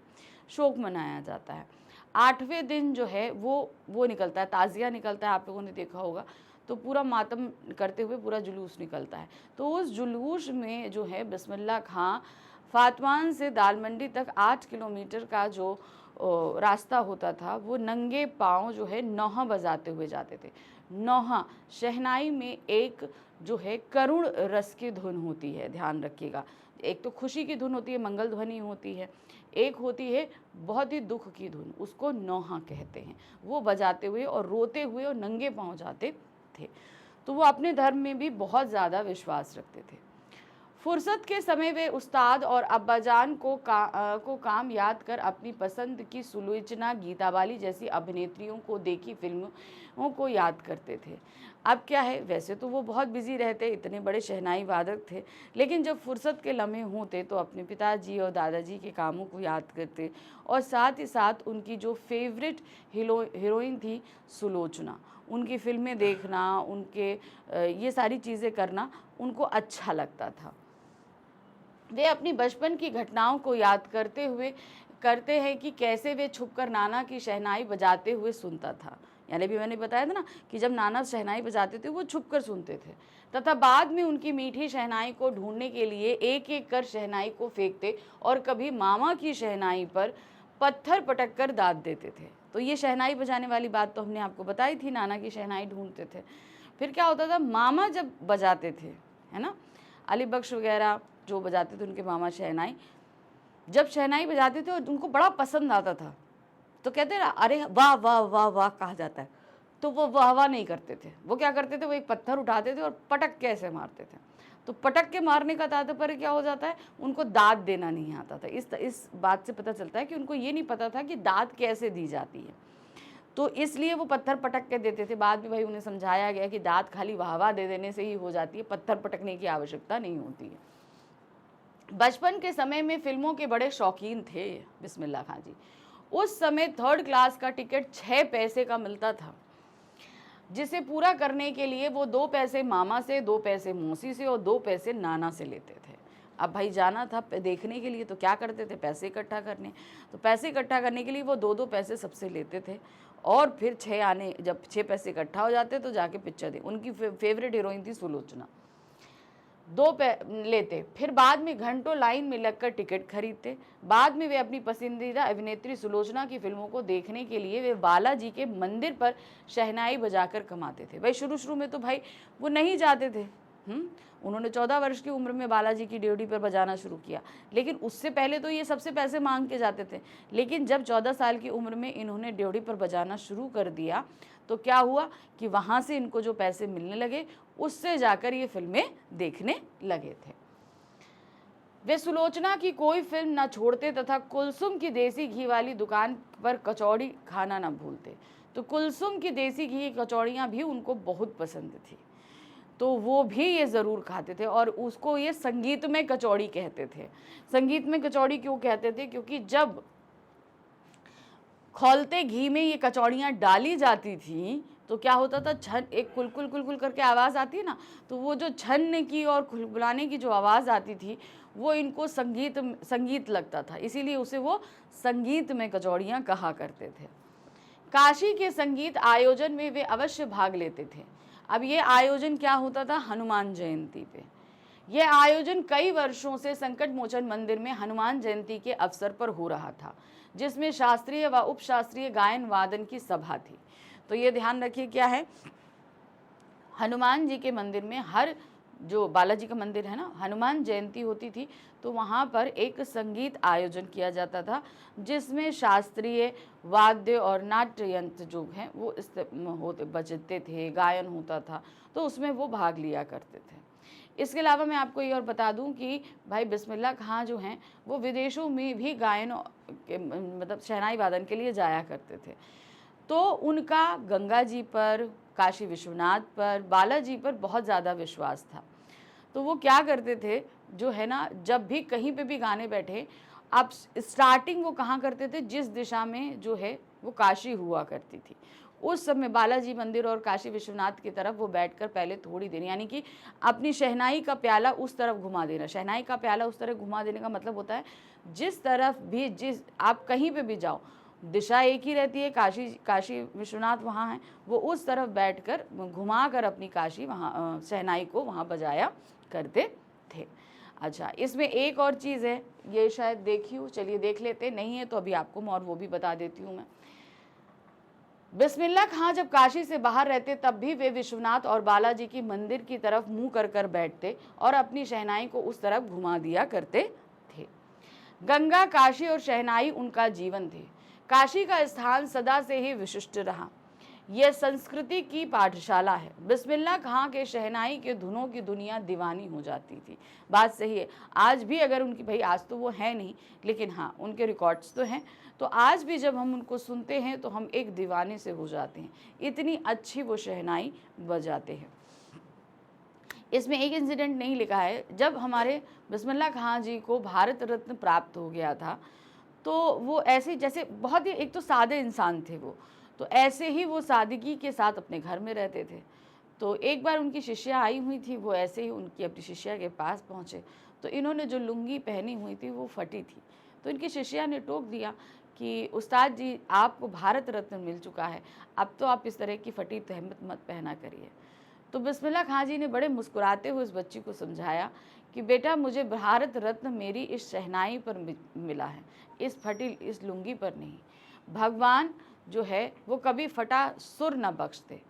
शोक मनाया जाता है। 8वें दिन जो है वो निकलता है, ताज़िया निकलता है, आप लोगों ने देखा होगा, तो पूरा मातम करते हुए पूरा जुलूस निकलता है। तो उस जुलूस में जो है बिस्मिल्लाह खां फातमान से दालमंडी तक 8 किलोमीटर का जो रास्ता होता था वो नंगे पाँव जो है नौहा बजाते हुए जाते थे। नौहा शहनाई में एक जो है करुण रस की धुन होती है, ध्यान रखिएगा। एक तो खुशी की धुन होती है, मंगल ध्वनि होती है, एक होती है बहुत ही दुख की धुन, उसको नौहा कहते हैं। वो बजाते हुए और रोते हुए और नंगे पाँव जाते थे। तो वो अपने धर्म में भी बहुत ज़्यादा विश्वास रखते थे। फुर्सत के समय वे उस्ताद और अब्बाजान को काम याद कर अपनी पसंद की सुलोचना, गीता बाली जैसी अभिनेत्रियों को देखी फिल्मों को याद करते थे। अब क्या है, वैसे तो वो बहुत बिजी रहते, इतने बड़े शहनाई वादक थे, लेकिन जब फुर्सत के लम्हे होते तो अपने पिताजी और दादाजी के कामों को याद करते और साथ ही साथ उनकी जो फेवरेट हीरोइन थी सुलोचना, उनकी फिल्में देखना, उनके ये सारी चीज़ें करना उनको अच्छा लगता था। वे अपनी बचपन की घटनाओं को याद करते हैं कि कैसे वे छुपकर नाना की शहनाई बजाते हुए सुनता था। यानी भी मैंने बताया था ना कि जब नाना शहनाई बजाते थे वो छुपकर सुनते थे, तथा बाद में उनकी मीठी शहनाई को ढूंढने के लिए एक एक कर शहनाई को फेंकते और कभी मामा की शहनाई पर पत्थर पटक कर दाद देते थे। तो ये शहनाई बजाने वाली बात तो हमने आपको बताई थी, नाना की शहनाई ढूंढते थे। फिर क्या होता था, मामा जब बजाते थे, है ना, अली बख्श वगैरह जो बजाते थे उनके मामा शहनाई, जब शहनाई बजाते थे और उनको बड़ा पसंद आता था तो कहते ना, अरे वाह वाह वाह वाह कहा जाता है, तो वो वाह वाह नहीं करते थे। वो क्या करते थे, वो एक पत्थर उठाते थे और पटक के ऐसे मारते थे। तो पटक के मारने का तात्पर्य क्या हो जाता है, उनको दाद देना नहीं आता था। इस बात से पता चलता है कि उनको ये नहीं पता था कि दाद कैसे दी जाती है, तो इसलिए वो पत्थर पटक के देते थे। बाद में भाई उन्हें समझाया गया कि दाद खाली वाह वाह दे देने से ही हो जाती है, पत्थर पटकने की आवश्यकता नहीं होती है। बचपन के समय में फिल्मों के बड़े शौकीन थे बिस्मिल्लाह खां जी। उस समय 3rd क्लास का टिकट 6 पैसे का मिलता था, जिसे पूरा करने के लिए वो 2 पैसे मामा से, 2 पैसे मौसी से और 2 पैसे नाना से लेते थे। अब भाई जाना था देखने के लिए तो क्या करते थे, पैसे इकट्ठा करने। तो पैसे इकट्ठा करने के लिए वो 2-2 पैसे सबसे लेते थे और फिर जब 6 पैसे इकट्ठा हो जाते तो जाके पिक्चर दे। उनकी फेवरेट हीरोइन थी सुलोचना, 2 लेते, फिर बाद में घंटों लाइन में लगकर टिकट खरीदते। बाद में वे अपनी पसंदीदा अभिनेत्री सुलोचना की फिल्मों को देखने के लिए वे बालाजी के मंदिर पर शहनाई बजाकर कमाते थे। भाई शुरू में तो भाई वो नहीं जाते थे। उन्होंने 14 वर्ष की उम्र में बालाजी की ड्योढ़ी पर बजाना शुरू किया, लेकिन उससे पहले तो ये सबसे पैसे मांग के जाते थे। लेकिन जब 14 साल की उम्र में इन्होंने ड्योढ़ी पर बजाना शुरू कर दिया तो क्या हुआ कि वहाँ से इनको जो पैसे मिलने लगे उससे जाकर ये फिल्में देखने लगे थे। वे सुलोचना की कोई फिल्म न छोड़ते तथा कुलसुम की देसी घी वाली दुकान पर कचौड़ी खाना न भूलते। तो कुलसुम की देसी घी की कचौड़ियाँ भी उनको बहुत पसंद थी, तो वो भी ये ज़रूर खाते थे और उसको ये संगीतमय कचौड़ी कहते थे। संगीतमय कचौड़ी क्यों कहते थे, क्योंकि जब खौलते घी में ये कचौड़ियाँ डाली जाती थी तो क्या होता था, छन एक कुलकुल कुलकुल करके आवाज़ आती है ना, तो वो जो छनने की और खुलबुलाने की जो आवाज़ आती थी वो इनको संगीत लगता था, इसीलिए उसे वो संगीत में कचौड़ियाँ कहा करते थे। काशी के संगीत आयोजन में वे अवश्य भाग लेते थे। अब ये आयोजन क्या होता था, हनुमान जयंती पे। यह आयोजन कई वर्षों से संकट मोचन मंदिर में हनुमान जयंती के अवसर पर हो रहा था, जिसमें शास्त्रीय व उपशास्त्रीय गायन वादन की सभा थी। तो ये ध्यान रखिए क्या है, हनुमान जी के मंदिर में हर जो बालाजी का मंदिर है ना, हनुमान जयंती होती थी तो वहाँ पर एक संगीत आयोजन किया जाता था, जिसमें शास्त्रीय वाद्य और नाट्य यंत्र जो हैं वो बजते थे, गायन होता था, तो उसमें वो भाग लिया करते थे। इसके अलावा मैं आपको ये और बता दूं कि भाई बिस्मिल्लाह खां जो हैं वो विदेशों में भी गायन मतलब शहनाई वादन के लिए जाया करते थे। तो उनका गंगा जी पर, काशी विश्वनाथ पर, बालाजी पर बहुत ज़्यादा विश्वास था। तो वो क्या करते थे, जो है ना, जब भी कहीं पे भी गाने बैठे, अब स्टार्टिंग वो कहाँ करते थे, जिस दिशा में जो है वो काशी हुआ करती थी, उस समय बालाजी मंदिर और काशी विश्वनाथ की तरफ वो बैठकर पहले थोड़ी देर, यानी कि अपनी शहनाई का प्याला उस तरफ घुमा देना। शहनाई का प्याला उस तरफ घुमा देने का मतलब होता है जिस तरफ भी, जिस आप कहीं पे भी जाओ, दिशा एक ही रहती है, काशी विश्वनाथ वहाँ हैं, वो उस तरफ बैठकर घुमा कर अपनी काशी वहाँ शहनाई को वहाँ बजाया करते थे। अच्छा, इसमें एक और चीज़ है, ये शायद देखी हो, चलिए देख लेते, नहीं है तो अभी आपको और वो भी बता देती हूँ मैं। बिस्मिल्लाह खां जब काशी से बाहर रहते तब भी वे विश्वनाथ और बालाजी की मंदिर की तरफ मुंह कर बैठते और अपनी शहनाई को उस तरफ घुमा दिया करते थे। गंगा, काशी और शहनाई उनका जीवन थे। काशी का स्थान सदा से ही विशिष्ट रहा। यह संस्कृति की पाठशाला है। बिस्मिल्लाह खां के शहनाई के धुनों की दुनिया दीवानी हो जाती थी। बात सही है, आज भी अगर उनकी, भाई आज तो वो है नहीं, लेकिन हाँ उनके रिकॉर्ड्स तो हैं, तो आज भी जब हम उनको सुनते हैं तो हम एक दीवाने से हो जाते हैं, इतनी अच्छी वो शहनाई बजाते हैं। इसमें एक इंसिडेंट नहीं लिखा है, जब हमारे बिस्मिल्लाह खां जी को भारत रत्न प्राप्त हो गया था, तो वो ऐसे जैसे बहुत ही, एक तो सादे इंसान थे वो, तो ऐसे ही वो सादगी के साथ अपने घर में रहते थे। तो एक बार उनकी शिष्या आई हुई थी, वो ऐसे ही उनकी अपनी शिष्या के पास पहुँचे, तो इन्होंने जो लुंगी पहनी हुई थी वो फटी थी। तो इनकी शिष्या ने टोक दिया कि उस्ताद जी, आपको भारत रत्न मिल चुका है, अब तो आप इस तरह की फटी तहमत मत पहना करिए। तो बिस्मिल्लाह खां जी ने बड़े मुस्कुराते हुए उस बच्ची को समझाया कि बेटा, मुझे भारत रत्न मेरी इस शहनाई पर मिला है, इस फटी इस लुंगी पर नहीं। भगवान जो है वो कभी फटा सुर न बख्शते।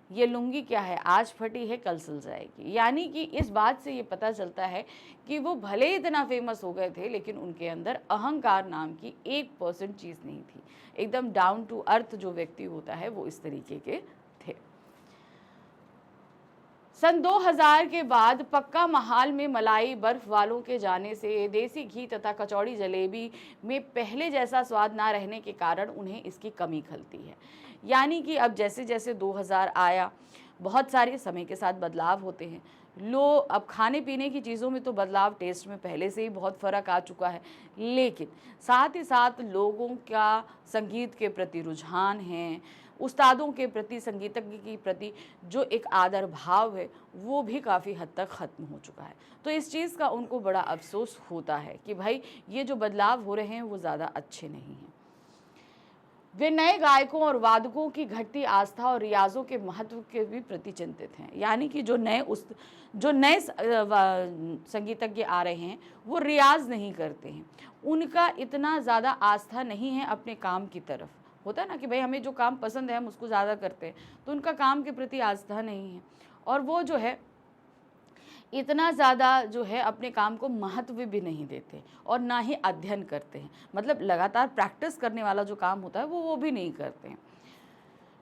ये लुंगी क्या है, आज फटी है कल सिल जाएगी। यानी कि इस बात से ये पता चलता है कि वो भले इतना फेमस हो गए थे, लेकिन उनके अंदर अहंकार नाम की 1% चीज़ नहीं थी। एकदम डाउन टू अर्थ जो व्यक्ति होता है वो इस तरीके के थे। सन 2000 के बाद पक्का महाल में मलाई बर्फ वालों के जाने से देसी घी तथा कचौड़ी जलेबी में पहले जैसा स्वाद ना रहने के कारण उन्हें इसकी कमी खलती है। यानी कि अब जैसे जैसे 2000 आया, बहुत सारे समय के साथ बदलाव होते हैं। अब खाने पीने की चीज़ों में तो बदलाव, टेस्ट में पहले से ही बहुत फ़र्क आ चुका है, लेकिन साथ ही साथ लोगों का संगीत के प्रति रुझान है, उस्तादों के प्रति, संगीतज्ञ के प्रति जो एक आदर भाव है, वो भी काफ़ी हद तक ख़त्म हो चुका है। तो इस चीज़ का उनको बड़ा अफसोस होता है कि भाई ये जो बदलाव हो रहे हैं वो ज़्यादा अच्छे नहीं हैं। वे नए गायकों और वादकों की घटती आस्था और रियाजों के महत्व के भी प्रति चिंतित हैं। यानी कि जो नए संगीतज्ञ आ रहे हैं वो रियाज नहीं करते हैं, उनका इतना ज़्यादा आस्था नहीं है अपने काम की तरफ। होता है ना कि भाई हमें जो काम पसंद है हम उसको ज़्यादा करते हैं, तो उनका काम के प्रति आस्था नहीं है, और वो जो है इतना ज़्यादा जो है अपने काम को महत्व भी नहीं देते और ना ही अध्ययन करते हैं। मतलब लगातार प्रैक्टिस करने वाला जो काम होता है वो भी नहीं करते हैं।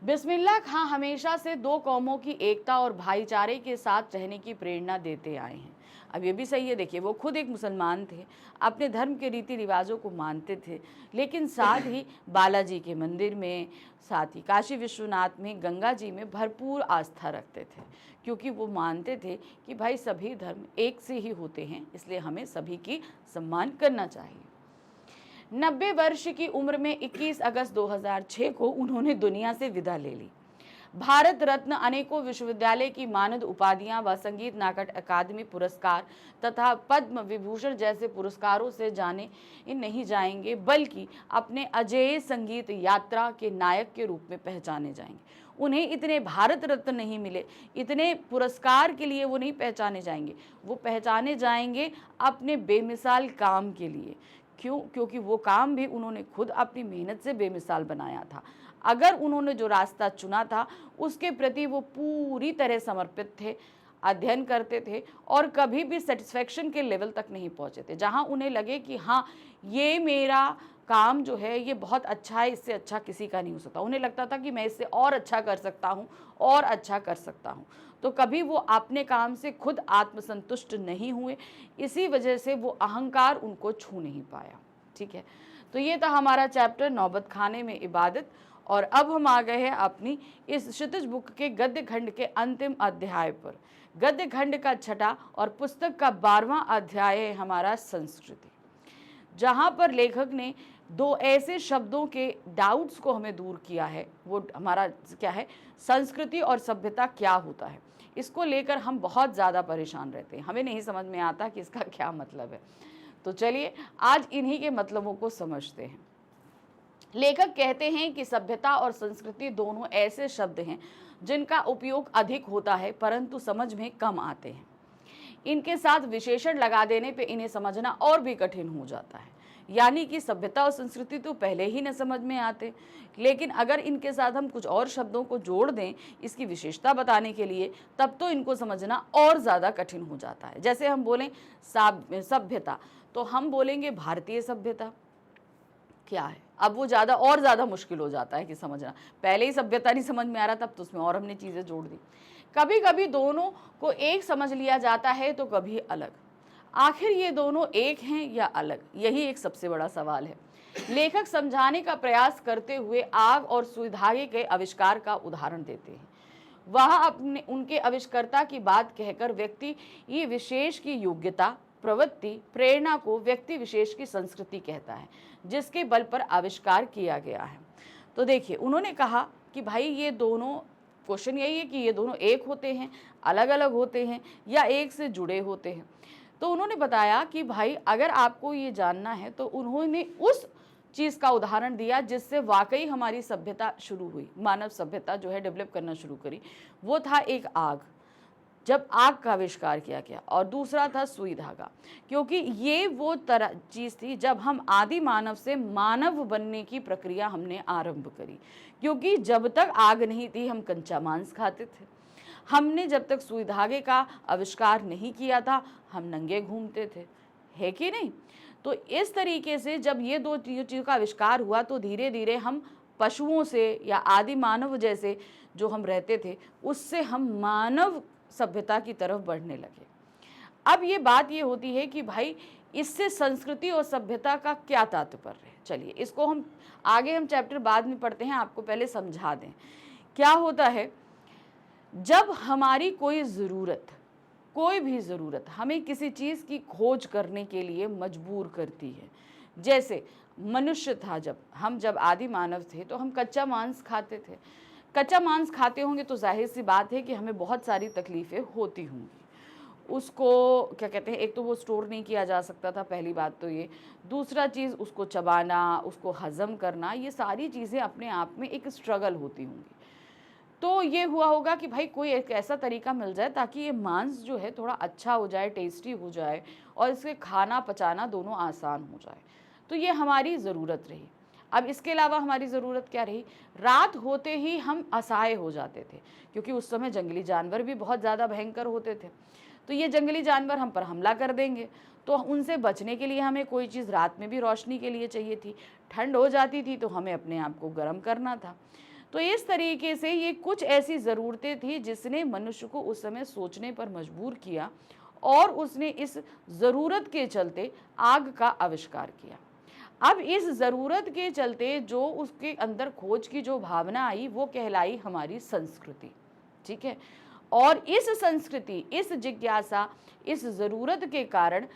बिस्मिल्लाह खां हमेशा से दो कौमों की एकता और भाईचारे के साथ रहने की प्रेरणा देते आए हैं। अब ये भी सही है, देखिए वो खुद एक मुसलमान थे, अपने धर्म के रीति रिवाजों को मानते थे, लेकिन साथ ही बालाजी के मंदिर में, साथ ही काशी विश्वनाथ में, गंगा जी में भरपूर आस्था रखते थे, क्योंकि वो मानते थे कि भाई सभी धर्म एक से ही होते हैं, इसलिए हमें सभी की सम्मान करना चाहिए। 90 वर्ष की उम्र में 21 अगस्त 2006 को उन्होंने दुनिया से विदा ले ली। भारत रत्न, अनेकों विश्वविद्यालय की मानद उपाधियां व संगीत नाटक अकादमी पुरस्कार तथा पद्म विभूषण जैसे पुरस्कारों से जाने नहीं जाएंगे, बल्कि अपने अजेय संगीत यात्रा के नायक के रूप में पहचाने जाएंगे। उन्हें इतने भारत रत्न नहीं मिले, इतने पुरस्कार के लिए वो नहीं पहचाने जाएंगे, वो पहचाने जाएंगे अपने बेमिसाल काम के लिए। क्यों? क्योंकि वो काम भी उन्होंने खुद अपनी मेहनत से बेमिसाल बनाया था। अगर उन्होंने जो रास्ता चुना था उसके प्रति वो पूरी तरह समर्पित थे, अध्ययन करते थे और कभी भी सेटिस्फेक्शन के लेवल तक नहीं पहुंचे थे, जहां उन्हें लगे कि हाँ ये मेरा काम जो है ये बहुत अच्छा है, इससे अच्छा किसी का नहीं हो सकता। उन्हें लगता था कि मैं इससे और अच्छा कर सकता हूँ और अच्छा कर सकता हूँ। तो कभी वो अपने काम से खुद आत्मसंतुष्ट नहीं हुए, इसी वजह से वो अहंकार उनको छू नहीं पाया। ठीक है, तो ये था हमारा चैप्टर नौबत खाने में इबादत, और अब हम आ गए हैं अपनी इस क्षितिज बुक के गद्य खंड के अंतिम अध्याय पर। गद्य खंड का छठा और पुस्तक का 12वां अध्याय है हमारा संस्कृति, जहाँ पर लेखक ने दो ऐसे शब्दों के डाउट्स को हमें दूर किया है। वो हमारा क्या है, संस्कृति और सभ्यता क्या होता है, इसको लेकर हम बहुत ज़्यादा परेशान रहते हैं, हमें नहीं समझ में आता कि इसका क्या मतलब है। तो चलिए आज इन्हीं के मतलबों को समझते हैं। लेखक कहते हैं कि सभ्यता और संस्कृति दोनों ऐसे शब्द हैं जिनका उपयोग अधिक होता है परंतु समझ में कम आते हैं। इनके साथ विशेषण लगा देने पे इन्हें समझना और भी कठिन हो जाता है। यानी कि सभ्यता और संस्कृति तो पहले ही न समझ में आते, लेकिन अगर इनके साथ हम कुछ और शब्दों को जोड़ दें इसकी विशेषता बताने के लिए, तब तो इनको समझना और ज़्यादा कठिन हो जाता है। जैसे हम बोलें सभ्यता, तो हम बोलेंगे भारतीय सभ्यता, क्या है। अब वो ज़्यादा और ज़्यादा मुश्किल हो जाता है कि समझना। पहले ही सभ्यता नहीं समझ में आ रहा, तब तो उसमें और हमने चीज़ें जोड़ दी। कभी कभी दोनों को एक समझ लिया जाता है तो कभी अलग। आखिर ये दोनों एक हैं या अलग, यही एक सबसे बड़ा सवाल है। लेखक समझाने का प्रयास करते हुए आग और सुई धागे के आविष्कार का उदाहरण देते हैं। वह अपने उनके आविष्कर्ता की बात कहकर व्यक्ति ये विशेष की योग्यता, प्रवृत्ति, प्रेरणा को व्यक्ति विशेष की संस्कृति कहता है, जिसके बल पर आविष्कार किया गया है। तो देखिए, उन्होंने कहा कि भाई ये दोनों, क्वेश्चन यही है कि ये दोनों एक होते हैं, अलग अलग होते हैं, या एक से जुड़े होते हैं। तो उन्होंने बताया कि भाई अगर आपको ये जानना है तो उन्होंने उस चीज़ का उदाहरण दिया जिससे वाकई हमारी सभ्यता शुरू हुई, मानव सभ्यता जो है डेवलप करना शुरू करी। वो था एक आग, जब आग का आविष्कार किया गया, और दूसरा था सुई धागा, क्योंकि ये वो तरह चीज़ थी जब हम आदि मानव से मानव बनने की प्रक्रिया हमने आरंभ करी। क्योंकि जब तक आग नहीं थी हम कच्चा मांस खाते थे, हमने जब तक सुई धागे का आविष्कार नहीं किया था हम नंगे घूमते थे, है कि नहीं। तो इस तरीके से जब ये दो चीज़ों का आविष्कार हुआ तो धीरे धीरे हम पशुओं से या आदि मानव जैसे जो हम रहते थे उससे हम मानव सभ्यता की तरफ बढ़ने लगे। अब ये बात ये होती है कि भाई इससे संस्कृति और सभ्यता का क्या तात्पर्य है। चलिए इसको हम आगे हम चैप्टर बाद में पढ़ते हैं, आपको पहले समझा दें क्या होता है। जब हमारी कोई ज़रूरत, कोई भी ज़रूरत हमें किसी चीज़ की खोज करने के लिए मजबूर करती है, जैसे मनुष्य था, जब आदि मानव थे तो हम कच्चा मांस खाते थे। कच्चा मांस खाते होंगे तो जाहिर सी बात है कि हमें बहुत सारी तकलीफ़ें होती होंगी। उसको क्या कहते हैं, एक तो वो स्टोर नहीं किया जा सकता था, पहली बात तो ये। दूसरा चीज़ उसको चबाना, उसको हज़म करना, ये सारी चीज़ें अपने आप में एक स्ट्रगल होती होंगी। तो ये हुआ होगा कि भाई कोई एक ऐसा तरीका मिल जाए ताकि ये मांस जो है थोड़ा अच्छा हो जाए, टेस्टी हो जाए, और इसके खाना पचाना दोनों आसान हो जाए। तो ये हमारी ज़रूरत रही। अब इसके अलावा हमारी ज़रूरत क्या रही, रात होते ही हम असहाय हो जाते थे, क्योंकि उस समय जंगली जानवर भी बहुत ज़्यादा भयंकर होते थे। तो ये जंगली जानवर हम पर हमला कर देंगे, तो उनसे बचने के लिए हमें कोई चीज़ रात में भी रोशनी के लिए चाहिए थी। ठंड हो जाती थी तो हमें अपने आप को गर्म करना था। तो इस तरीके से ये कुछ ऐसी ज़रूरतें थी जिसने मनुष्य को उस समय सोचने पर मजबूर किया, और उसने इस ज़रूरत के चलते आग का आविष्कार किया। अब इस ज़रूरत के चलते जो उसके अंदर खोज की जो भावना आई वो कहलाई हमारी संस्कृति, ठीक है। और इस संस्कृति, इस जिज्ञासा, इस ज़रूरत के कारण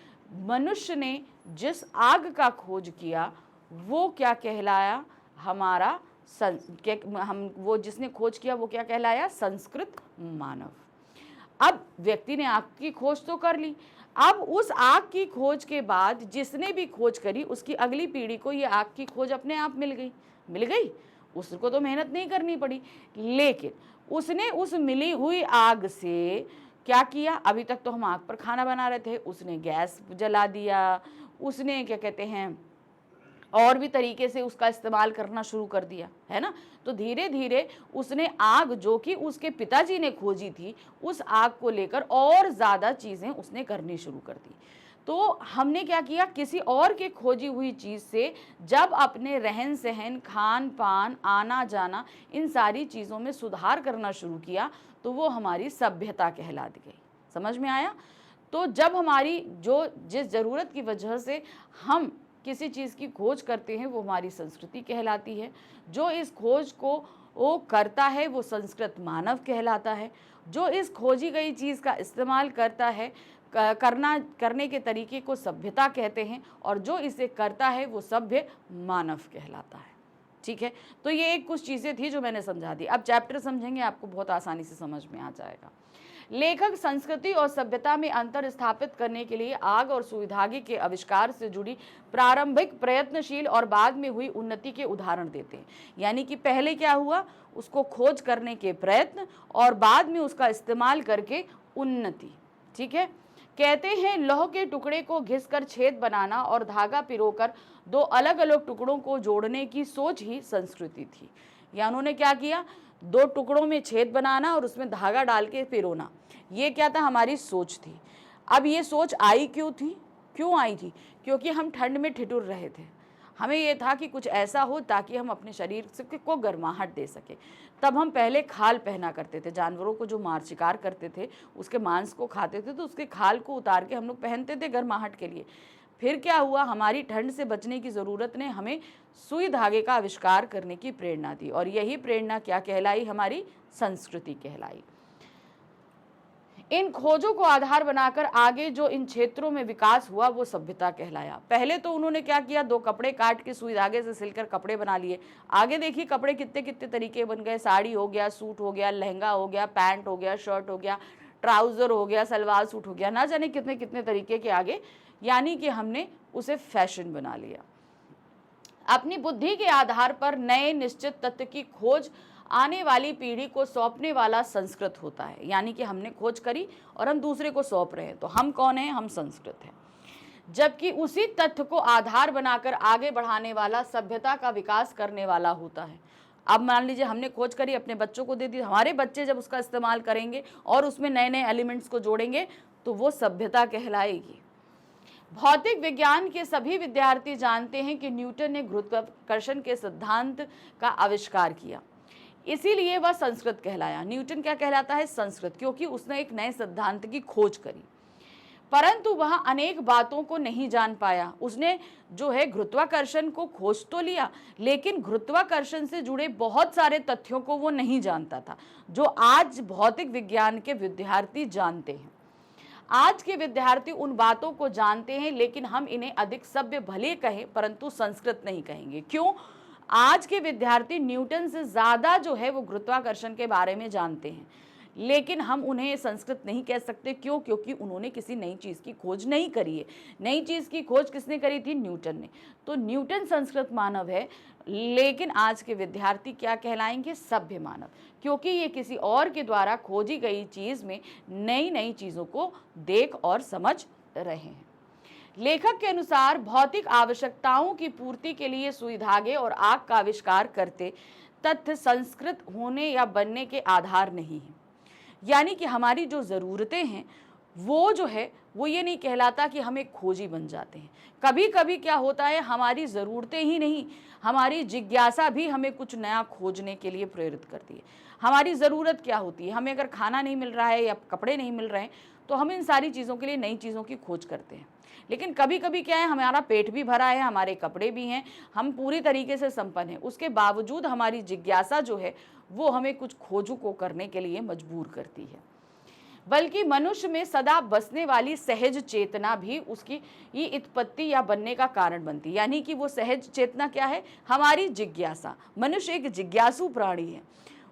मनुष्य ने जिस आग का खोज किया वो क्या कहलाया, हमारा हम वो जिसने खोज किया वो क्या कहलाया, संस्कृत मानव। अब व्यक्ति ने आग की खोज तो कर ली, अब उस आग की खोज के बाद जिसने भी खोज करी उसकी अगली पीढ़ी को ये आग की खोज अपने आप मिल गई। उसको तो मेहनत नहीं करनी पड़ी, लेकिन उसने उस मिली हुई आग से क्या किया, अभी तक तो हम आग पर खाना बना रहे थे, उसने गैस जला दिया, उसने क्या कहते हैं और भी तरीके से उसका इस्तेमाल करना शुरू कर दिया, है ना। तो धीरे धीरे उसने आग जो कि उसके पिताजी ने खोजी थी, उस आग को लेकर और ज़्यादा चीज़ें उसने करनी शुरू कर दी। तो हमने क्या किया, किसी और के खोजी हुई चीज़ से जब अपने रहन सहन, खान पान, आना जाना, इन सारी चीज़ों में सुधार करना शुरू किया तो वो हमारी सभ्यता कहला दी गई। समझ में आया। तो जब हमारी जिस ज़रूरत की वजह से हम किसी चीज़ की खोज करते हैं वो हमारी संस्कृति कहलाती है। जो इस खोज को वो करता है वो संस्कृत मानव कहलाता है। जो इस खोजी गई चीज़ का इस्तेमाल करता है, करने के तरीके को सभ्यता कहते हैं, और जो इसे करता है वो सभ्य मानव कहलाता है, ठीक है। तो ये एक कुछ चीज़ें थी जो मैंने समझा दी। अब चैप्टर समझेंगे आपको बहुत आसानी से समझ में आ जाएगा। लेखक संस्कृति और सभ्यता में अंतर स्थापित करने के लिए आग और सुई धागे के आविष्कार से जुड़ी प्रारंभिक प्रयत्नशील और बाद में हुई उन्नति के उदाहरण देते हैं। यानी कि पहले क्या हुआ, उसको खोज करने के प्रयत्न और बाद में उसका इस्तेमाल करके उन्नति, ठीक है। कहते हैं लौह के टुकड़े को घिसकर छेद बनाना और धागा पिरोकर दो अलग अलग टुकड़ों को जोड़ने की सोच ही संस्कृति थी। या उन्होंने क्या किया, दो टुकड़ों में छेद बनाना और उसमें धागा डाल के पिरोना, ये क्या था, हमारी सोच थी। अब ये सोच आई क्यों आई थी, क्योंकि हम ठंड में ठिठुर रहे थे, हमें ये था कि कुछ ऐसा हो ताकि हम अपने शरीर को गर्माहट दे सके। तब हम पहले खाल पहना करते थे, जानवरों को जो मार शिकार करते थे उसके मांस को खाते थे तो उसके खाल को उतार के हम लोग पहनते थे गर्माहट के लिए। फिर क्या हुआ, हमारी ठंड से बचने की ज़रूरत ने हमें सुई धागे का आविष्कार करने की प्रेरणा दी, और यही प्रेरणा क्या कहलाई, हमारी संस्कृति कहलाई। इन खोजों को आधार बनाकर आगे जो इन क्षेत्रों में विकास हुआ वो सभ्यता कहलाया। पहले तो उन्होंने क्या किया, 2 कपड़े काट के सुई धागे से सिलकर कपड़े बना लिए। आगे देखिए कपड़े कितने कितने तरीके बन गए, साड़ी हो गया, सूट हो गया, लहंगा हो गया, पैंट हो गया, शर्ट हो गया, ट्राउजर हो गया, सलवार सूट हो गया, ना जाने कितने कितने तरीके के आगे, यानी कि हमने उसे फैशन बना लिया। अपनी बुद्धि के आधार पर नए निश्चित तथ्य की खोज आने वाली पीढ़ी को सौंपने वाला संस्कृत होता है। यानी कि हमने खोज करी और हम दूसरे को सौंप रहे हैं, तो हम कौन हैं, हम संस्कृत हैं। जबकि उसी तथ्य को आधार बनाकर आगे बढ़ाने वाला सभ्यता का विकास करने वाला होता है। अब मान लीजिए हमने खोज करी, अपने बच्चों को दे दी, हमारे बच्चे जब उसका इस्तेमाल करेंगे और उसमें नए नए एलिमेंट्स को जोड़ेंगे तो वो सभ्यता कहलाएगी। भौतिक विज्ञान के सभी विद्यार्थी जानते हैं कि न्यूटन ने गुरुत्वाकर्षण के सिद्धांत का आविष्कार किया, इसीलिए वह संस्कृत कहलाया। न्यूटन क्या कहलाता है, संस्कृत, क्योंकि उसने एक नए सिद्धांत की खोज करी। परंतु वह अनेक बातों को नहीं जान पाया। उसने जो है गुरुत्वाकर्षण को खोज तो लिया, लेकिन गुरुत्वाकर्षण से जुड़े बहुत सारे तथ्यों को वो नहीं जानता था, जो आज भौतिक विज्ञान के विद्यार्थी जानते हैं। आज के विद्यार्थी उन बातों को जानते हैं, लेकिन हम इन्हें अधिक सभ्य भले कहें परंतु संस्कृत नहीं कहेंगे। क्यों? आज के विद्यार्थी न्यूटन से ज़्यादा जो है वो गुरुत्वाकर्षण के बारे में जानते हैं, लेकिन हम उन्हें संस्कृत नहीं कह सकते। क्यों? क्योंकि उन्होंने किसी नई चीज़ की खोज नहीं करी है। नई चीज़ की खोज किसने करी थी? न्यूटन ने। तो न्यूटन संस्कृत मानव है, लेकिन आज के विद्यार्थी क्या कहलाएंगे? सभ्य मानव, क्योंकि ये किसी और के द्वारा खोजी गई चीज़ में नई नई चीज़ों को देख और समझ रहे हैं। लेखक के अनुसार भौतिक आवश्यकताओं की पूर्ति के लिए सुई धागे और आग का आविष्कार करते तथ्य संस्कृत होने या बनने के आधार नहीं है। यानी कि हमारी जो ज़रूरतें हैं वो जो है वो ये नहीं कहलाता कि हम एक खोजी बन जाते हैं। कभी कभी क्या होता है, हमारी ज़रूरतें ही नहीं, हमारी जिज्ञासा भी हमें कुछ नया खोजने के लिए प्रेरित करती है। हमारी ज़रूरत क्या होती है, हमें अगर खाना नहीं मिल रहा है या कपड़े नहीं मिल रहे हैं तो हम इन सारी चीज़ों के लिए नई चीज़ों की खोज करते हैं। लेकिन कभी कभी क्या है, हमारा पेट भी भरा है, हमारे कपड़े भी हैं, हम पूरी तरीके से संपन्न हैं, उसके बावजूद हमारी जिज्ञासा जो है वो हमें कुछ खोजों को करने के लिए मजबूर करती है। बल्कि मनुष्य में सदा बसने वाली सहज चेतना भी उसकी ये उत्पत्ति या बनने का कारण बनती है। यानी कि वो सहज चेतना क्या है? हमारी जिज्ञासा। मनुष्य एक जिज्ञासु प्राणी है,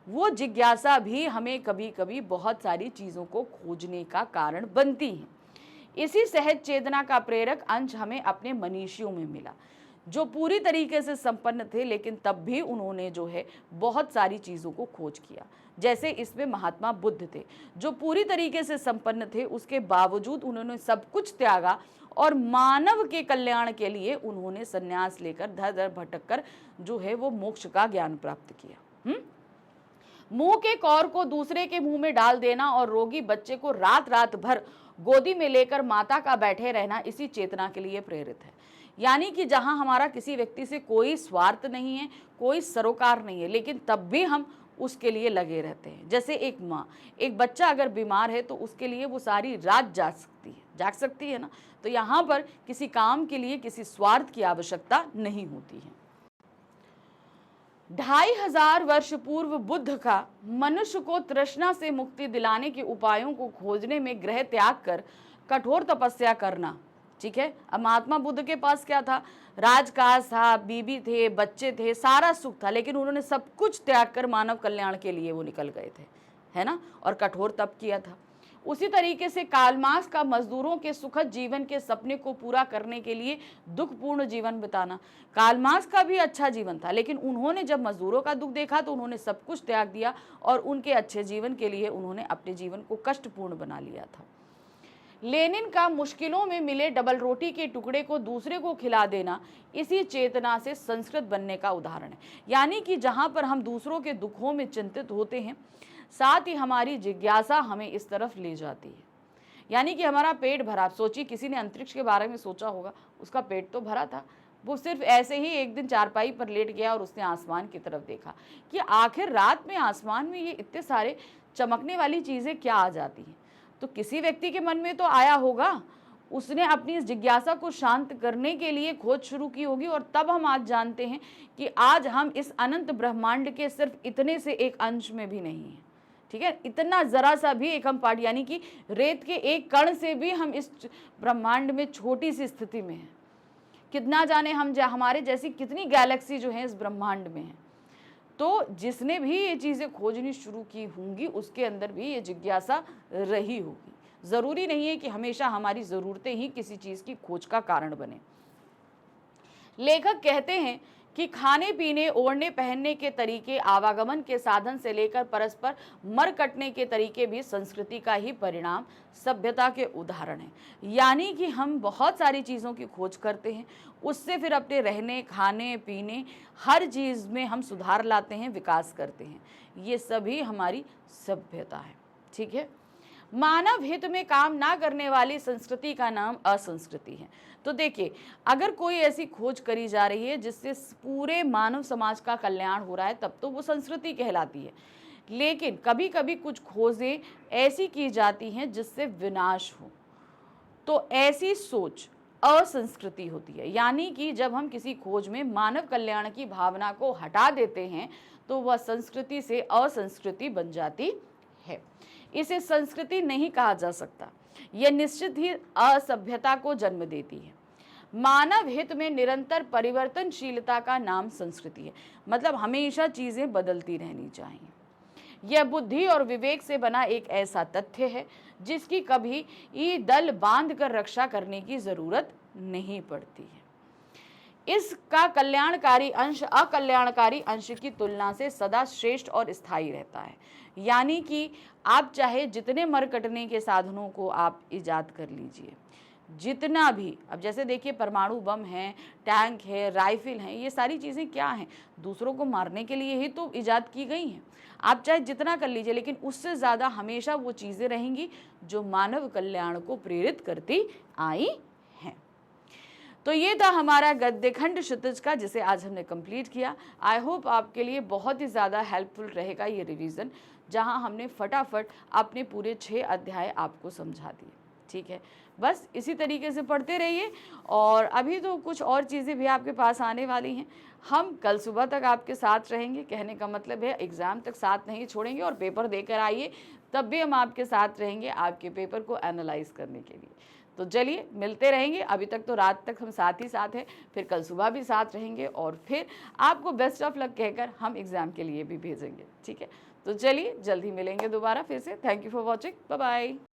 वो जिज्ञासा भी हमें कभी कभी बहुत सारी चीज़ों को खोजने का कारण बनती है। इसी सहज चेतना का प्रेरक अंश हमें अपने मनीषियों में मिला, जो पूरी तरीके से संपन्न थे, लेकिन तब भी उन्होंने जो है बहुत सारी चीज़ों को खोज किया। जैसे इसमें महात्मा बुद्ध थे, जो पूरी तरीके से संपन्न थे, उसके बावजूद उन्होंने सब कुछ त्यागा और मानव के कल्याण के लिए उन्होंने संन्यास लेकर धर धर भटक कर जो है वो मोक्ष का ज्ञान प्राप्त किया। मुंह के कौर को दूसरे के मुंह में डाल देना और रोगी बच्चे को रात रात भर गोदी में लेकर माता का बैठे रहना इसी चेतना के लिए प्रेरित है। यानी कि जहां हमारा किसी व्यक्ति से कोई स्वार्थ नहीं है, कोई सरोकार नहीं है, लेकिन तब भी हम उसके लिए लगे रहते हैं। जैसे एक माँ, एक बच्चा अगर बीमार है तो उसके लिए वो सारी रात जाग सकती है ना। तो यहाँ पर किसी काम के लिए किसी स्वार्थ की आवश्यकता नहीं होती है। 2500 वर्ष पूर्व बुद्ध का मनुष्य को तृष्णा से मुक्ति दिलाने के उपायों को खोजने में गृह त्याग कर कठोर तपस्या करना, ठीक है। अब महात्मा बुद्ध के पास क्या था? राजकाज था, बीबी थे, बच्चे थे, सारा सुख था, लेकिन उन्होंने सब कुछ त्याग कर मानव कल्याण के लिए वो निकल गए थे, है ना, और कठोर तप किया था। उसी तरीके से कार्ल मार्क्स का मजदूरों के सुखद जीवन के सपने को पूरा करने के लिए दुखपूर्ण जीवन बिताना। कार्ल मार्क्स का भी अच्छा जीवन था, लेकिन उन्होंने जब मजदूरों का दुख देखा तो उन्होंने सब कुछ त्याग दिया और उनके अच्छे जीवन के लिए उन्होंने अपने जीवन को कष्टपूर्ण बना लिया था। लेनिन का मुश्किलों में मिले डबल रोटी के टुकड़े को दूसरे को खिला देना इसी चेतना से संस्कृत बनने का उदाहरण है। यानी कि जहाँ पर हम दूसरों के दुखों में चिंतित होते हैं, साथ ही हमारी जिज्ञासा हमें इस तरफ ले जाती है। यानी कि हमारा पेट भरा, सोचिए किसी ने अंतरिक्ष के बारे में सोचा होगा, उसका पेट तो भरा था, वो सिर्फ ऐसे ही एक दिन चारपाई पर लेट गया और उसने आसमान की तरफ देखा कि आखिर रात में आसमान में ये इतने सारे चमकने वाली चीज़ें क्या आ जाती हैं। तो किसी व्यक्ति के मन में तो आया होगा, उसने अपनी इस जिज्ञासा को शांत करने के लिए खोज शुरू की होगी, और तब हम आज जानते हैं कि आज हम इस अनंत ब्रह्मांड के सिर्फ इतने से एक अंश में भी नहीं हैं। ठीक है, इतना जरा सा भी एक हम पार्ट, यानी कि रेत के एक कण से भी हम इस ब्रह्मांड में छोटी सी स्थिति में हैं। कितना जाने हम हमारे जैसी कितनी गैलेक्सी जो है इस ब्रह्मांड में है। तो जिसने भी ये चीज़ें खोजनी शुरू की होंगी उसके अंदर भी ये जिज्ञासा रही होगी। ज़रूरी नहीं है कि हमेशा हमारी ज़रूरतें ही किसी चीज़ की खोज का कारण बने। लेखक कहते हैं कि खाने पीने, ओढ़ने पहनने के तरीके, आवागमन के साधन से लेकर परस्पर मर कटने के तरीके भी संस्कृति का ही परिणाम, सभ्यता के उदाहरण हैं। यानी कि हम बहुत सारी चीज़ों की खोज करते हैं, उससे फिर अपने रहने, खाने पीने, हर चीज़ में हम सुधार लाते हैं, विकास करते हैं। ये सभी हमारी सभ्यता है। ठीक है, मानव हित में काम ना करने वाली संस्कृति का नाम असंस्कृति है। तो देखिए, अगर कोई ऐसी खोज करी जा रही है जिससे पूरे मानव समाज का कल्याण हो रहा है, तब तो वो संस्कृति कहलाती है। लेकिन कभी कभी कुछ खोजें ऐसी की जाती हैं जिससे विनाश हो, तो ऐसी सोच असंस्कृति होती है। यानी कि जब हम किसी खोज में मानव कल्याण की भावना को हटा देते हैं तो वह संस्कृति से असंस्कृति बन जाती है। इसे संस्कृति नहीं कहा जा सकता, यह निश्चित ही असभ्यता को जन्म देती है। मानव हित में निरंतर परिवर्तनशीलता का नाम संस्कृति है। मतलब हमेशा चीजें बदलती रहनी चाहिए। यह बुद्धि और विवेक से बना एक ऐसा तथ्य है जिसकी कभी दल बांध कर रक्षा करने की जरूरत नहीं पड़ती है। इसका कल्याणकारी अंश अकल्याणकारी अंश की तुलना से सदा श्रेष्ठ और स्थायी रहता है। यानी कि आप चाहे जितने मरकटने के साधनों को आप इजाद कर लीजिए, जितना भी, अब जैसे देखिए परमाणु बम है, टैंक है, राइफल है, ये सारी चीज़ें क्या हैं? दूसरों को मारने के लिए ही तो इजाद की गई हैं। आप चाहे जितना कर लीजिए, लेकिन उससे ज़्यादा हमेशा वो चीज़ें रहेंगी जो मानव कल्याण को प्रेरित करती आई हैं। तो ये था हमारा गद्यखंड क्षितिज का, जिसे आज हमने कंप्लीट किया। आई होप आपके लिए बहुत ही ज़्यादा हेल्पफुल रहेगा ये रिवीजन, जहां हमने फटाफट अपने पूरे 6 अध्याय आपको समझा दिए। ठीक है, बस इसी तरीके से पढ़ते रहिए। और अभी तो कुछ और चीज़ें भी आपके पास आने वाली हैं। हम कल सुबह तक आपके साथ रहेंगे। कहने का मतलब है एग्ज़ाम तक साथ नहीं छोड़ेंगे, और पेपर देकर आइए तब भी हम आपके साथ रहेंगे आपके पेपर को एनालाइज करने के लिए। तो चलिए मिलते रहेंगे। अभी तक तो रात तक हम साथ ही साथ हैं, फिर कल सुबह भी साथ रहेंगे, और फिर आपको बेस्ट ऑफ लक कहकर हम एग्ज़ाम के लिए भी भेजेंगे। ठीक है, तो चलिए जल्दी मिलेंगे दोबारा फिर से। Thank you for watching, bye bye.